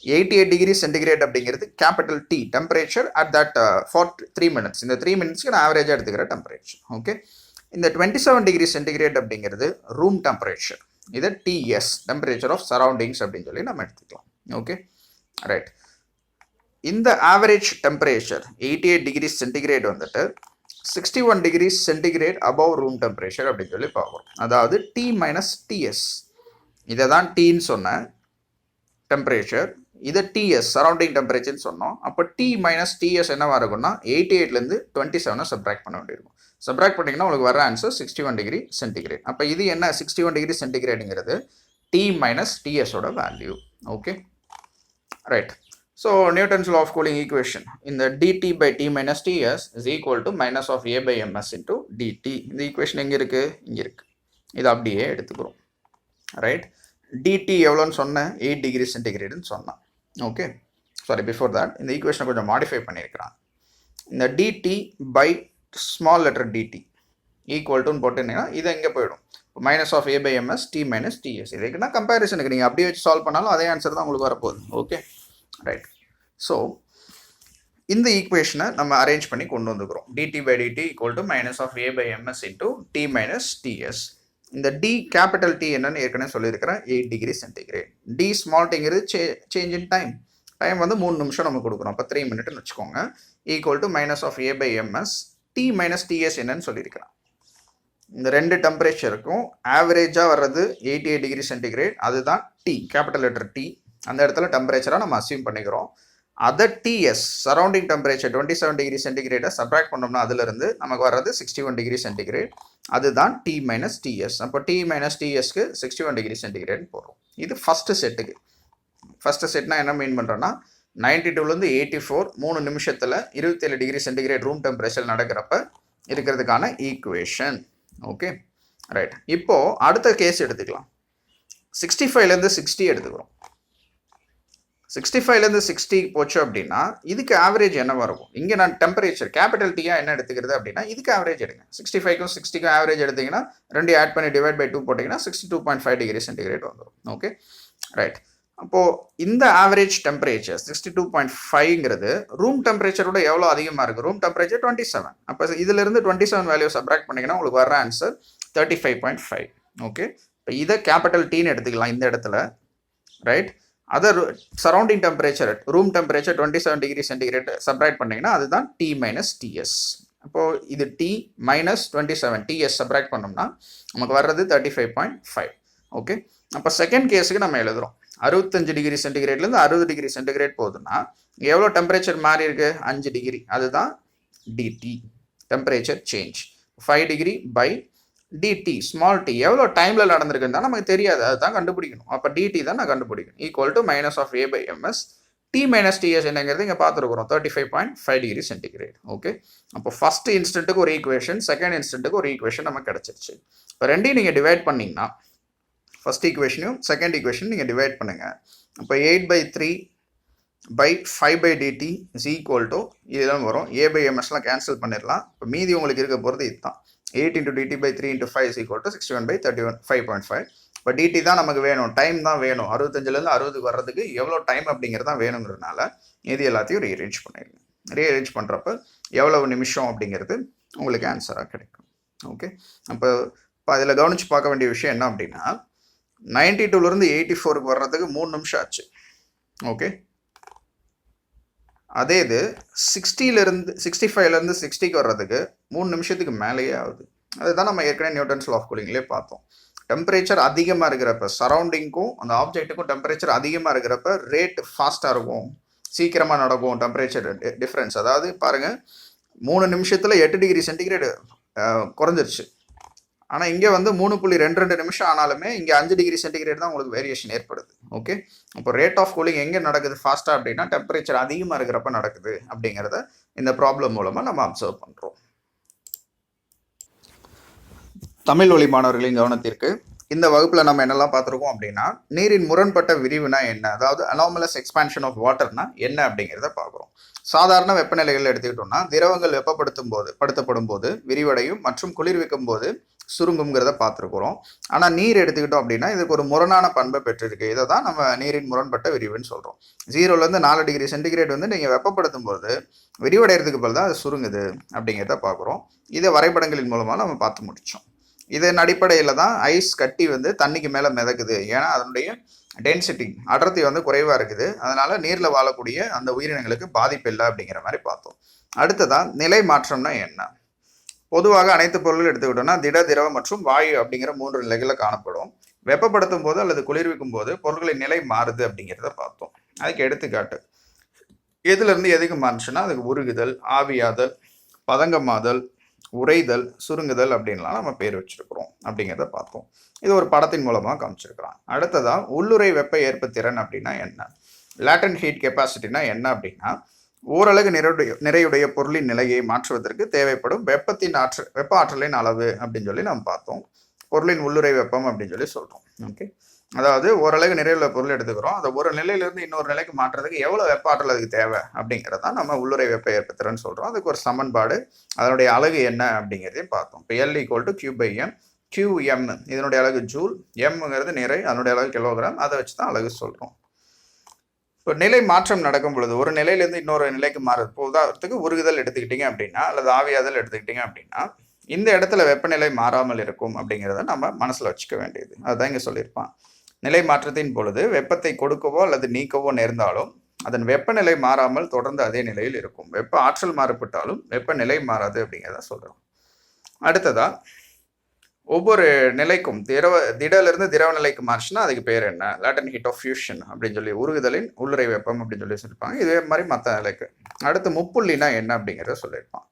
88 degree centigrade அப்படிங்கிறது capital T temperature at that for 3 minutes. இந்த 3 minutesக்கு நான் ஆவரேஜாக எடுத்துக்கிற டெம்பரேச்சர். ஓகே, இந்த 27 டிகிரி சென்டிகிரேட் அப்படிங்கிறது ரூம் டெம்பரேச்சர். இதை டிஎஸ் டெம்பரேச்சர் ஆஃப் சரௌண்டிங்ஸ் அப்படின்னு சொல்லி நம்ம எடுத்துக்கலாம். ஓகே ரைட், இந்த ஆவரேஜ் டெம்பரேச்சர் 88 டிகிரி சென்டிகிரேட் வந்துட்டு 61 degree centigrade above room temperature அப்படின்னு சொல்லி பார்க்குறோம். அதாவது டி மைனஸ் டிஎஸ், இதை தான் டீன்னு சொன்ன டெம்பரேச்சர், இதை டிஎஸ் சரௌண்டிங் டெம்பரேச்சர்னு சொன்னோம். அப்போ டி மைனஸ் டிஎஸ் என்னவா இருக்கும்னா 88லேருந்து 27 சப்ராக்ட் பண்ண வேண்டியிருக்கும். சப்ராக்ட் பண்ணிங்கன்னா உங்களுக்கு வர ஆன்சர் 61 டிகிரி சென்டிகிரேட். அப்போ இது என்ன 61 டிகிரி சென்டிகிரேடுங்கிறது டி மைனஸ் டிஎஸோட value. Okay right, so Newton's law of cooling equation, இந்த dT by T minus DS is equal to minus of A by MS into dt. இந்த ஈக்குவேஷன் எங்கே இருக்குது? இங்கே இருக்குது. இது அப்படியே எடுத்துக்கிறோம். ரைட், டிடி எவ்வளோன்னு சொன்னேன்? 8 டிகிரி சென்டிகிரேடுன்னு சொன்னான். ஓகே சாரி, பிஃபோர் தட் இந்த ஈக்குவேஷனை கொஞ்சம் மாடிஃபை பண்ணியிருக்கிறான். இந்த dT by small letter dt equal டுன்னு போட்டுன்னா இது எங்கே போயிடும்? Minus of A by ms D minus Ts. இதுக்குன்னா கம்பேரிசனுக்கு நீங்கள் அப்படியே வச்சு சால்வ் பண்ணாலும் அதே ஆன்சர் தான் உங்களுக்கு வரப்போகுது. ஓகே ரைட், ஸோ இந்த ஈக்குவேஷனை நம்ம அரேஞ்ச் பண்ணி கொண்டு வந்துக்கிறோம். DT by dt equal to minus of A by MS into T minus Ts. இந்த டி கேபிட்டல் டி என்னன்னு ஏற்கனவே சொல்லியிருக்கிறேன், 8 டிகிரி சென்டிகிரேட். டி ஸ்மால் டிங்கிறது சேஞ்ச் இன் டைம். டைம் வந்து 3 நிமிஷம் நம்ம கொடுக்குறோம், அப்போ 3 minutes வச்சுக்கோங்க. Equal to minus of A by ms D minus Ts என்னன்னு சொல்லியிருக்கிறேன். இந்த ரெண்டு டெம்பரேச்சருக்கும் ஆவரேஜாக வர்றது 88 டிகிரி சென்டிகிரேட், அதுதான் டி கேபிட்டல் லெட்டர் டி. அந்த இடத்துல டெம்பரேச்சராக நம்ம அசியூம் பண்ணிக்கிறோம். அதை டிஎஸ் சரௌண்டிங் டெம்பரேச்சர் 27 டிகிரி சென்டிகிரேட்டை சப்ராக்ட் பண்ணோம்னா அதுலேருந்து நமக்கு வர்றது 61 டிகிரி சென்டிகிரேட், அதுதான் டி மைனஸ் டிஎஸ். அப்போ டி மைனஸ் டிஎஸ்க்கு 61 டிகிரி சென்டிகிரேட் போடுறோம். இது ஃபஸ்ட்டு செட்டுக்கு. ஃபஸ்ட்டு செட்னா என்ன மீன் பண்ணுறோன்னா 92லேருந்து 84 3 நிமிஷத்தில் 27 டிகிரி சென்டிகிரேட் ரூம் டெம்பரேச்சர் நடக்கிறப்ப இருக்கிறதுக்கான ஈக்குவேஷன். ஓகே ரைட், இப்போது அடுத்த கேஸ் எடுத்துக்கலாம். 65லேருந்து 60 எடுத்துக்கிறோம். 65லேருந்து 60 போச்சு அப்படின்னா இதுக்கு ஆவரேஜ் என்ன வரும்? இங்கே நான் டெம்பரேச்சர் கேபிட்டல் டியாக என்ன எடுத்துக்கிறது அப்படின்னா இதுக்கு ஆவரேஜ் எடுங்க. 65க்கும் 60க்கும் ஆவரேஜ் எடுத்திங்கன்னா ரெண்டு ஆட் பண்ணி டிவைட் பை 2 போட்டிங்கன்னா 62.5 டிகிரி சென்டிகிரேட் வந்துடும். ஓகே ரைட், அப்போது இந்த ஆவரேஜ் டெம்பரேச்சர் 62.5ங்கிறது ரூம் டெம்பரேச்சரோட எவ்வளோ அதிகமாக இருக்குது? Room temperature 27. அப்போ இதிலிருந்து 27 வேல்யூ சப்ராக்ட் பண்ணிங்கன்னா உங்களுக்கு வர ஆன்சர் 35.5. ஓகே, இப்போ இதை கேபிட்டல் டீன்னு எடுத்துக்கலாம் இந்த இடத்துல. Right, other surrounding temperature room temperature 27 degree centigrade subtract பண்ணிங்கன்னா அதுதான் டி மைனஸ் டிஎஸ். அப்போது இது டி மைனஸ் 27 டிஎஸ் சப்ராக்ட் பண்ணோம்னா நமக்கு வர்றது 35.5. ஓகே, அப்போ செகண்ட் கேஸுக்கு நம்ம எழுதுகிறோம். 65 டிகிரி சென்டிகிரேட்லேருந்து 60 டிகிரி சென்டிகிரேட் போகுதுன்னா எவ்வளோ டெம்பரேச்சர் மாறி இருக்கு? 5 டிகிரி. அதுதான் dt temperature change. 5 degree by dt small t எவ்வளோ டைமில் நடந்திருக்குன்னு தான் நமக்கு தெரியாது, அதுதான் கண்டுபிடிக்கணும். அப்போ டிடி தான் நான் கண்டுபிடிக்கணும். Equal to minus of A by ms D minus ts என்னங்கிறது இங்கே பார்த்துருக்குறோம் 35.5 டிகிரி சென்டிகிரேட். ஓகே, அப்போ ஃபஸ்ட் இன்ஸ்டன்ட்டுக்கு ஒரு ஈக்குவேஷன், செகண்ட் இன்ஸ்டன்ட்டுக்கு ஒரு ஈக்குவேஷன் நமக்கு கிடச்சிருச்சு. இப்போ ரெண்டையும் நீங்கள் டிவைட் பண்ணிங்கன்னா ஃபர்ஸ்ட் ஈக்குவேஷனையும் செகண்ட் ஈக்குவேஷன் நீங்கள் டிவைட் பண்ணுங்கள். இப்போ 8/3 by 5/dt is equal to இதெல்லாம் வரும். a/msலாம் கேன்சல் பண்ணிடலாம். இப்போ மீதி உங்களுக்கு இருக்க போகிறது இதுதான். 8 into dt/3 into 5 is equal to 61/5.5. இப்போ dt தான் நமக்கு வேணும், டைம் தான் வேணும். 65லேருந்து 60 வர்றதுக்கு எவ்வளோ டைம் அப்படிங்கிறது தான் வேணுங்கிறதுனால இது எல்லாத்தையும் ரீஅரேஞ்ச் பண்ணிடுங்க. ரீஅரேஞ்ச் பண்ணுறப்ப எவ்வளவு நிமிஷம் அப்படிங்கிறது உங்களுக்கு ஆன்சராக கிடைக்கும். ஓகே, அப்போ அதில் கவனித்து பார்க்க வேண்டிய விஷயம் என்ன அப்படின்னா 92லேருந்து 84க்கு வர்றதுக்கு 3 நிமிஷம் ஆச்சு. ஓகே, அதே இது 65லேருந்து 60க்கு வர்றதுக்கு 3 நிமிஷத்துக்கு மேலேயே ஆகுது. அதுதான் நம்ம ஏற்கனவே நியூட்டன்ஸ் லா ஆஃப் கூலிங்லேயே பார்த்தோம். டெம்பரேச்சர் அதிகமாக இருக்கிறப்ப சரௌண்டிங்க்கும் அந்த ஆப்ஜெக்ட்டுக்கும் டெம்பரேச்சர் அதிகமாக இருக்கிறப்ப ரேட் ஃபாஸ்ட்டாக இருக்கும், சீக்கிரமாக நடக்கும் டெம்பரேச்சர் டிஃப்ரென்ஸ். அதாவது பாருங்கள், 3 நிமிஷத்தில் 8 டிகிரி சென்டிகிரேடு குறைஞ்சிருச்சு. ஆனால் இங்கே வந்து 3.22 நிமிஷம் ஆனாலுமே இங்கே 5 டிகிரி சென்டிகிரேட் தான் உங்களுக்கு வேரியேஷன் ஏற்படுது. ஓகே, இப்போ ரேட் ஆஃப் கூலிங் எங்கே நடக்குது ஃபாஸ்ட்டாக அப்படின்னா டெம்பரேச்சர் அதிகமாக இருக்கிறப்ப நடக்குது அப்படிங்கிறத இந்த ப்ராப்ளம் மூலமாக நம்ம அப்சர்வ் பண்ணுறோம். தமிழ் வழி மாணவர்களின் கவனத்திற்கு இந்த வகுப்பில் நம்ம என்னெல்லாம் பார்த்துருக்கோம் அப்படின்னா நீரின் முரண்பட்ட விரிவுனா என்ன, அதாவது அனாமலஸ் எக்ஸ்பான்ஷன் ஆஃப் வாட்டர்னா என்ன அப்படிங்கிறத பார்க்குறோம். சாதாரண வெப்பநிலைகள் எடுத்துக்கிட்டோம்னா திரவங்கள் படுத்தப்படும் போது விரிவடையும் மற்றும் குளிர்விக்கும் போது சுருங்குங்கிறத பார்த்துருக்குறோம். ஆனால் நீர் எடுத்துக்கிட்டோம் அப்படின்னா இதுக்கு ஒரு முரணான பண்பை பெற்றிருக்கு. இதை தான் நம்ம நீரின் முரண்பட்ட விரிவுன்னு சொல்கிறோம். 0லேருந்து 4 டிகிரி சென்டிகிரேட் வந்து நீங்கள் வெப்பப்படுத்தும் போது விரிவடைகிறதுக்கு பதில் தான் அது சுருங்குது அப்படிங்கிறத பார்க்குறோம். இதை வரைபடங்களின் மூலமாக நம்ம பார்த்து முடித்தோம். இதன் அடிப்படையில் தான் ஐஸ் கட்டி வந்து தண்ணிக்கு மேலே மிதக்குது. ஏன்னா அதனுடைய டென்சிட்டி அடர்த்தி வந்து குறைவாக இருக்குது. அதனால் நீரில் வாழக்கூடிய அந்த உயிரினங்களுக்கு பாதிப்பு இல்லை அப்படிங்கிற மாதிரி பார்த்தோம். அடுத்ததான் நிலை மாற்றம்னா என்ன. பொதுவாக அனைத்து பொருட்கள் எடுத்துக்கிட்டோம்னா திட, திரவ மற்றும் வாயு அப்படிங்கிற 3 நிலைகளில் காணப்படும். வெப்பப்படுத்தும் போது அல்லது குளிர்விக்கும் போது பொருட்களின் நிலை மாறுது அப்படிங்கிறத பார்த்தோம். அதுக்கு எடுத்துக்காட்டு எதுலேருந்து எதுக்கு மாறுச்சுன்னா அதுக்கு உருகுதல், ஆவியாதல், பதங்கமாதல், உறைதல், சுருங்குதல் அப்படின்லாம் நம்ம பேர் வச்சிருக்கிறோம் அப்படிங்கிறத பார்த்தோம். இது ஒரு படத்தின் மூலமாக காமிச்சிருக்கிறான். அடுத்ததான் உள்ளுறை வெப்ப ஏற்பு திறன் அப்படின்னா என்ன, லேட்டன்ட் ஹீட் கெப்பாசிட்டினா என்ன அப்படின்னா ஓரளவு நிறையுடைய பொருளின் நிலையை மாற்றுவதற்கு தேவைப்படும் வெப்ப ஆற்றலின் அளவு அப்படின்னு சொல்லி நம்ம பார்த்தோம். பொருளின் உள்ளுறை வெப்பம் அப்படின்னு சொல்லி சொல்கிறோம். ஓகே, அதாவது ஓரளவு நிறையுள்ள பொருள் எடுத்துக்கிறோம், அதை ஒரு நிலையிலிருந்து இன்னொரு நிலைக்கு மாற்றுறதுக்கு எவ்வளோ வெப்ப ஆற்றல் அதுக்கு தேவை அப்படிங்கிறதான் நம்ம உள்ளுறை வெப்ப ஏற்பத்திறன்னு சொல்கிறோம். அதுக்கு ஒரு சமன்பாடு, அதனுடைய அலகு என்ன அப்படிங்கிறதையும் பார்த்தோம். இப்போ L = Q/m, QM இதனுடைய அலகு ஜூல், எம்ங்கிறது நிறை, அதனுடைய அலகு கிலோகிராம். அதை வச்சு தான் அலகு சொல்கிறோம். இப்போ நிலை மாற்றம் நடக்கும் பொழுது ஒரு நிலையிலேருந்து இன்னொரு நிலைக்கு மாறுது. இப்போ உதாரணத்துக்கு உருகுதல் எடுத்துக்கிட்டிங்க அப்படின்னா அல்லது ஆவியாதல் எடுத்துக்கிட்டிங்க அப்படின்னா இந்த இடத்துல வெப்பநிலை மாறாமல் இருக்கும் அப்படிங்கிறத நம்ம மனசில் வச்சுக்க வேண்டியது. அதுதான் இங்கே சொல்லியிருப்பான். நிலை மாற்றத்தின் பொழுது வெப்பத்தை கொடுக்கவோ அல்லது நீக்கவோ நேர்ந்தாலும் அதன் வெப்பநிலை மாறாமல் தொடர்ந்து அதே நிலையில் இருக்கும். வெப்ப ஆற்றல் மாறுபட்டாலும் வெப்பநிலை மாறாது அப்படிங்கிறத சொல்கிறோம். அடுத்ததா ஒவ்வொரு நிலைக்கும் திடலிருந்து திரவ நிலைக்கு மாறுச்சுன்னா அதுக்கு பேர் என்ன, லேட்டன் ஹீட் ஆஃப் ஃபியூஷன் அப்படின்னு சொல்லி உருகுதலின் உள்ளுறை வெப்பம் அப்படின்னு சொல்லி சொல்லியிருப்பாங்க. இதே மாதிரி மற்ற நிலைக்கு. அடுத்து முப்புள்ளினா என்ன அப்படிங்கிறத சொல்லியிருப்பான்.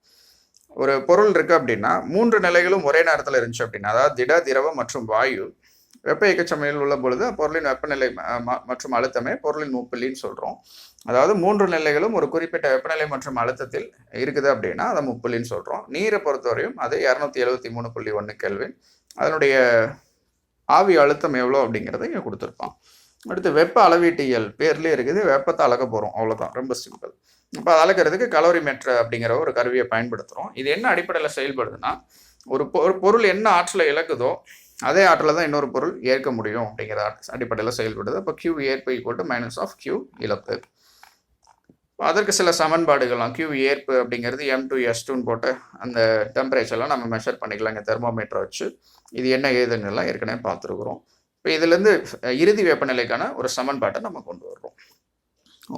ஒரு பொருள் இருக்குது அப்படின்னா 3 நிலைகளும் ஒரே நேரத்தில் இருந்துச்சு அப்படின்னா, அதாவது திட, திரவம் மற்றும் வாயு வெப்ப இயக்கச்சமையில் உள்ள பொழுது பொருளின் வெப்பநிலை மற்றும் அழுத்தமே பொருளின் முப்புள்ளின்னு சொல்கிறோம். அதாவது 3 நிலைகளும் ஒரு குறிப்பிட்ட வெப்பநிலை மற்றும் அழுத்தத்தில் இருக்குது அப்படின்னா அதை முப்புள்ளின்னு சொல்கிறோம். நீரை பொறுத்தவரையும் அது 273.1 கெல்வின். அதனுடைய ஆவி அழுத்தம் எவ்வளோ அப்படிங்கிறத இங்கே கொடுத்துருப்பான். அடுத்து வெப்ப அளவீட்டியல் பேர்லேயே இருக்குது, வெப்பத்தை அளக்க போகிறோம், அவ்வளோதான், ரொம்ப சிம்பிள். இப்போ அதை அளக்கிறதுக்கு கலோரிமீட்டர் அப்படிங்கிற ஒரு கருவியை பயன்படுத்துகிறோம். இது என்ன அடிப்படையில் செயல்படுதுன்னா ஒரு பொருள் என்ன ஆற்றலை இழக்குதோ அதே ஆற்றலில் தான் இன்னொரு பொருள் ஏற்க முடியும் அப்படிங்கிற அடிப்படையில் செயல்படுது. அப்போ Q ஏற்பு = -Q இழப்பு. அதற்கு சில சமன்பாடுகள்லாம். Q ஏற்பு அப்படிங்கிறது M2S2 போட்டு அந்த டெம்பரேச்சர்லாம் நம்ம மெஷர் பண்ணிக்கலாம் இங்கே தெர்மோமீட்டரை வச்சு. இது என்ன ஏதுன்னெல்லாம் ஏற்கனவே பார்த்துருக்குறோம். இப்போ இதுலேருந்து இறுதி வெப்பநிலைக்கான ஒரு சமன்பாட்டை நம்ம கொண்டு வர்றோம்.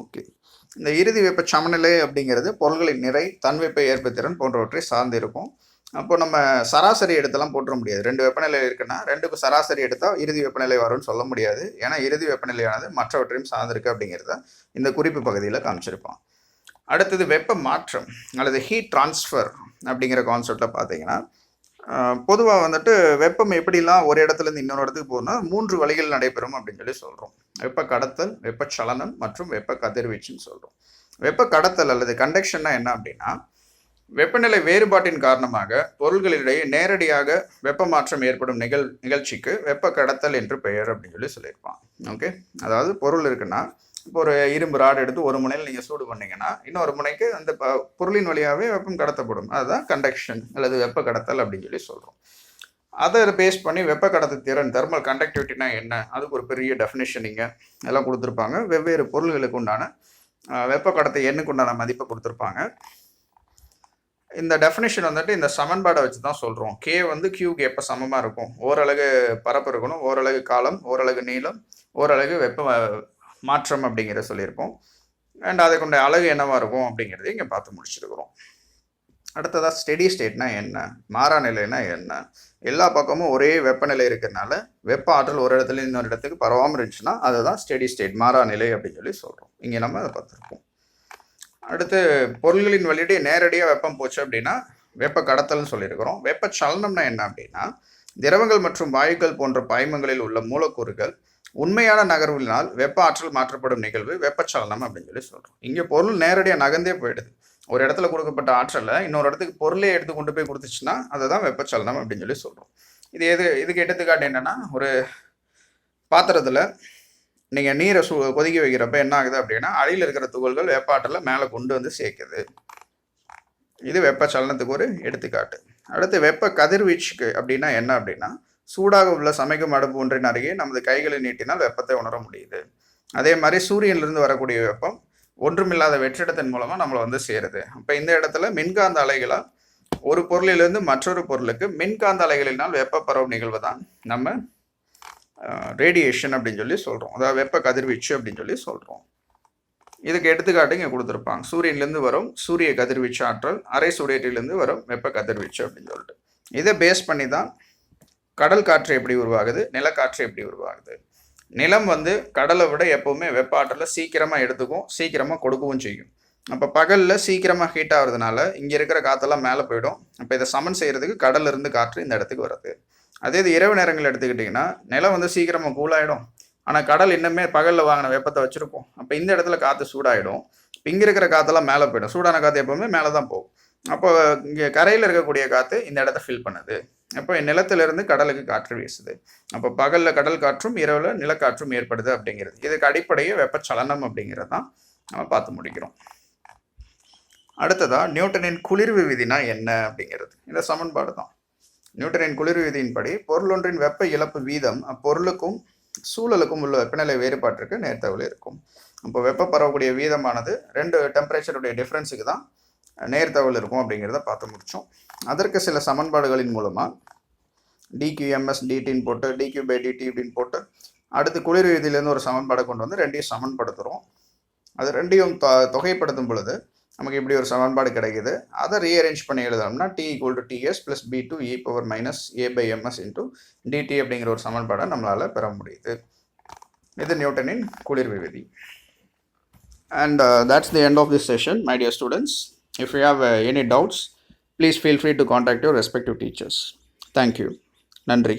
ஓகே, இந்த இறுதி வெப்ப சமநிலை அப்படிங்கிறது பொருள்களின் நிறை, தன்வெப்ப ஏற்புத்திறன் போன்றவற்றை சார்ந்து இருக்கும். அப்போ நம்ம சராசரி எடுத்தெல்லாம் போட்டுற முடியாது. 2 வெப்பநிலை இருக்குன்னா 2க்கு சராசரி எடுத்தால் இறுதி வெப்பநிலை வரும்னு சொல்ல முடியாது. ஏன்னா இறுதி வெப்பநிலையானது மற்றவற்றையும் சார்ந்திருக்கு அப்படிங்கிறத இந்த குறிப்பு பகுதியில் காமிச்சிருப்பான். அடுத்தது வெப்ப மாற்றம் அல்லது ஹீட் டிரான்ஸ்ஃபர் அப்படிங்கிற கான்செப்டில் பார்த்தீங்கன்னா பொதுவாக வந்துட்டு வெப்பம் எப்படிலாம் ஒரு இடத்துலேருந்து இன்னொரு இடத்துக்கு போகணும்னா 3 வழிகள் நடைபெறும் அப்படின்னு சொல்லி சொல்கிறோம். வெப்ப கடத்தல், வெப்பச்சலனம் மற்றும் வெப்ப கதிர்வீச்சுன்னு சொல்கிறோம். வெப்ப கடத்தல் அல்லது கண்டக்ஷன்னா என்ன அப்படின்னா வெப்பநிலை வேறுபாட்டின் காரணமாக பொருள்களிடையே நேரடியாக வெப்ப மாற்றம் ஏற்படும் நிகழ்ச்சிக்கு வெப்ப கடத்தல் என்று பெயர் அப்படின்னு சொல்லியிருப்பான். ஓகே, அதாவது பொருள் இருக்குன்னா இப்போ ஒரு இரும்பு ராடு எடுத்து ஒரு முனையில் நீங்கள் சூடு பண்ணீங்கன்னா இன்னொரு முனைக்கு அந்த பொருளின் வழியாகவே வெப்பம் கடத்தப்படும். அதுதான் கண்டக்ஷன் அல்லது வெப்ப கடத்தல் அப்படின்னு சொல்கிறோம். அதை பேஸ் பண்ணி வெப்ப கடத்து திறன் தெர்மல் கண்டக்டிவிட்டினா என்ன, அதுக்கு ஒரு பெரிய டெஃபினேஷனிங்க எல்லாம் கொடுத்துருப்பாங்க. வெவ்வேறு பொருள்களுக்கு உண்டான வெப்ப கடத்தை எண்ணுக்கு உண்டான மதிப்பை கொடுத்துருப்பாங்க. இந்த டெஃபினேஷன் வந்துட்டு இந்த சமன்பாடை வச்சு தான் சொல்கிறோம். கே வந்து கியூக்கு எப்போ சமமாக இருக்கும், ஓரளவு பரப்பு இருக்கணும், ஓரளவு காலம், ஓரளவு நீளம், ஓரளவு வெப்ப மாற்றம் அப்படிங்கிறத சொல்லியிருப்போம். அண்ட் அதை கொண்ட அலகு என்னவாக இருக்கும் அப்படிங்கிறத இங்கே பார்த்து முடிச்சிருக்கிறோம். அடுத்ததாக ஸ்டெடி ஸ்டேட்னா என்ன, மாறா நிலைனா என்ன, எல்லா பக்கமும் ஒரே வெப்பநிலை இருக்கிறதுனால வெப்ப ஆற்றல் ஒரு இடத்துல இன்னொரு இடத்துக்கு பரவாமல் இருந்துச்சுன்னா அதுதான் ஸ்டெடி ஸ்டேட், மாறா நிலை அப்படின்னு சொல்கிறோம். இங்கே நம்ம அதை பார்த்துருக்கோம். அடுத்து பொருள்களின் வழியிடையே நேரடியாக வெப்பம் போச்சு அப்படின்னா வெப்ப கடத்தல்னு சொல்லியிருக்கிறோம். வெப்ப சலனம்னா என்ன அப்படின்னா திரவங்கள் மற்றும் வாயுக்கள் போன்ற பாய்மங்களில் உள்ள மூலக்கூறுகள் உண்மையான நகர்வுகளினால் வெப்ப ஆற்றல் மாற்றப்படும் நிகழ்வு வெப்பச்சலனம் அப்படின்னு சொல்கிறோம். இங்கே பொருள் நேரடியாக நகர்ந்தே போயிடுது. ஒரு இடத்துல கொடுக்கப்பட்ட ஆற்றலை இன்னொரு இடத்துக்கு பொருளே எடுத்து கொண்டு போய் கொடுத்துச்சுன்னா அதுதான் வெப்பச்சலனம் அப்படின்னு சொல்கிறோம். இதுக்கு எடுத்துக்காட்டு என்னென்னா, ஒரு பாத்திரத்தில் நீங்கள் நீரை கொதிக்க வைக்கிறப்ப என்ன ஆகுது அப்படின்னா அடியில் இருக்கிற துகள்கள் வெப்ப ஆற்றலை மேலே கொண்டு வந்து சேர்க்குது. இது வெப்பச்சலனத்துக்கு ஒரு எடுத்துக்காட்டு. அடுத்து வெப்ப கதிர்வீச்சுக்கு அப்படின்னா என்ன அப்படின்னா சூடாக உள்ள சமைக்கும் அடுப்பு ஒன்றின் அருகே நமது கைகளை நீட்டினால் வெப்பத்தை உணர முடியுது. அதே மாதிரி சூரியனிலிருந்து வரக்கூடிய வெப்பம் ஒன்றுமில்லாத வெற்றிடத்தின் மூலமாக நம்மளை வந்து சேருது. அப்போ இந்த இடத்துல மின்காந்த அலைகளால் ஒரு பொருளிலிருந்து மற்றொரு பொருளுக்கு மின்காந்த அலைகளினால் வெப்ப பரவும் நிகழ்வு தான் நம்ம ரேடியேஷன் அப்படின்னு சொல்லி சொல்கிறோம். அதாவது வெப்ப கதிர்வீச்சு அப்படின்னு சொல்லி சொல்கிறோம். இதுக்கு எடுத்துக்காட்டு இங்கே கொடுத்துருப்பாங்க. சூரியன்லேருந்து வரும் சூரிய கதிர்வீச்சு ஆற்றல், அரை சூரியத்திலிருந்து வரும் வெப்ப கதிர்வீச்சு அப்படின்னு சொல்லிட்டு இதை பேஸ் பண்ணி தான் கடல் காற்று எப்படி உருவாகுது, நிலக்காற்று எப்படி உருவாகுது. நிலம் வந்து கடலை விட எப்போவுமே வெப்ப ஆற்றலை சீக்கிரமாக எடுத்துக்கும், சீக்கிரமாக கொடுக்கவும் செய்யும். அப்போ பகலில் சீக்கிரமாக ஹீட் ஆகிறதுனால இங்கே இருக்கிற காற்றெல்லாம் மேலே போயிடும். அப்போ இதை சமன் செய்கிறதுக்கு கடலிருந்து காற்று இந்த இடத்துக்கு வருது. அதே இது இரவு நேரங்கள் எடுத்துக்கிட்டிங்கன்னா நிலம் வந்து சீக்கிரமாக கூலாகிடும், ஆனால் கடல் இன்னுமே பகலில் வாங்கின வெப்பத்தை வச்சுருக்கும். அப்போ இந்த இடத்துல காற்று சூடாகிடும். இங்கே இருக்கிற காற்றெல்லாம் மேலே போயிடும். சூடான காற்று எப்போவுமே மேலே தான் போகும். அப்போ இங்கே கரையில் இருக்கக்கூடிய காற்று இந்த இடத்த ஃபில் பண்ணுது. அப்போ நிலத்திலிருந்து கடலுக்கு காற்று வீசுது. அப்போ பகலில் கடல் காற்றும் இரவில் நிலக்காற்றும் ஏற்படுது அப்படிங்கிறது. இதுக்கு அடிப்படையே வெப்பச்சலனம் அப்படிங்கிறது தான் நம்ம பார்த்து முடிக்கிறோம். அடுத்ததாக நியூட்டனின் குளிர்வு விதினா என்ன அப்படிங்கிறது இந்த சமன்பாடு தான். நியூட்டனின் குளிர்வு விதியின்படி பொருள் ஒன்றின் வெப்ப இழப்பு வீதம் அப்பொருளுக்கும் சூழலுக்கும் உள்ள வெப்பநிலை வேறுபாட்டிற்கு நேர்த்தகவில் இருக்கும். அப்போ வெப்ப பரவக்கூடிய வீதமானது ரெண்டு டெம்பரேச்சருடைய டிஃப்ரென்ஸுக்கு தான் நேர்த்தகவில் இருக்கும் அப்படிங்கிறத பார்த்து முடித்தோம். அதற்கு சில சமன்பாடுகளின் மூலமாக டிக்யூஎம்எஸ் டிடின்னு போட்டு டிக்யூ பை டிடி அப்படின்னு போட்டு அடுத்து குளிர் விதியிலேருந்து ஒரு சமன்பாடை கொண்டு வந்து ரெண்டையும் சமன்படுத்துகிறோம். அது ரெண்டையும் தொகைப்படுத்தும் பொழுது நமக்கு இப்படி ஒரு சமன்பாடு கிடைக்குது. அதை ரீஅரேஞ்ச் பண்ணி எழுதணும்னா T equal to DS plus b two e power minus A by ms into dt அப்படிங்கிற ஒரு சமன்பாடை நம்மளால் பெற முடியுது. இது நியூட்டனின் குளிர்வு விதி. And that's the end of this session, my dear students. If you have any doubts, please feel free to contact your respective teachers. Thank you. Nandri.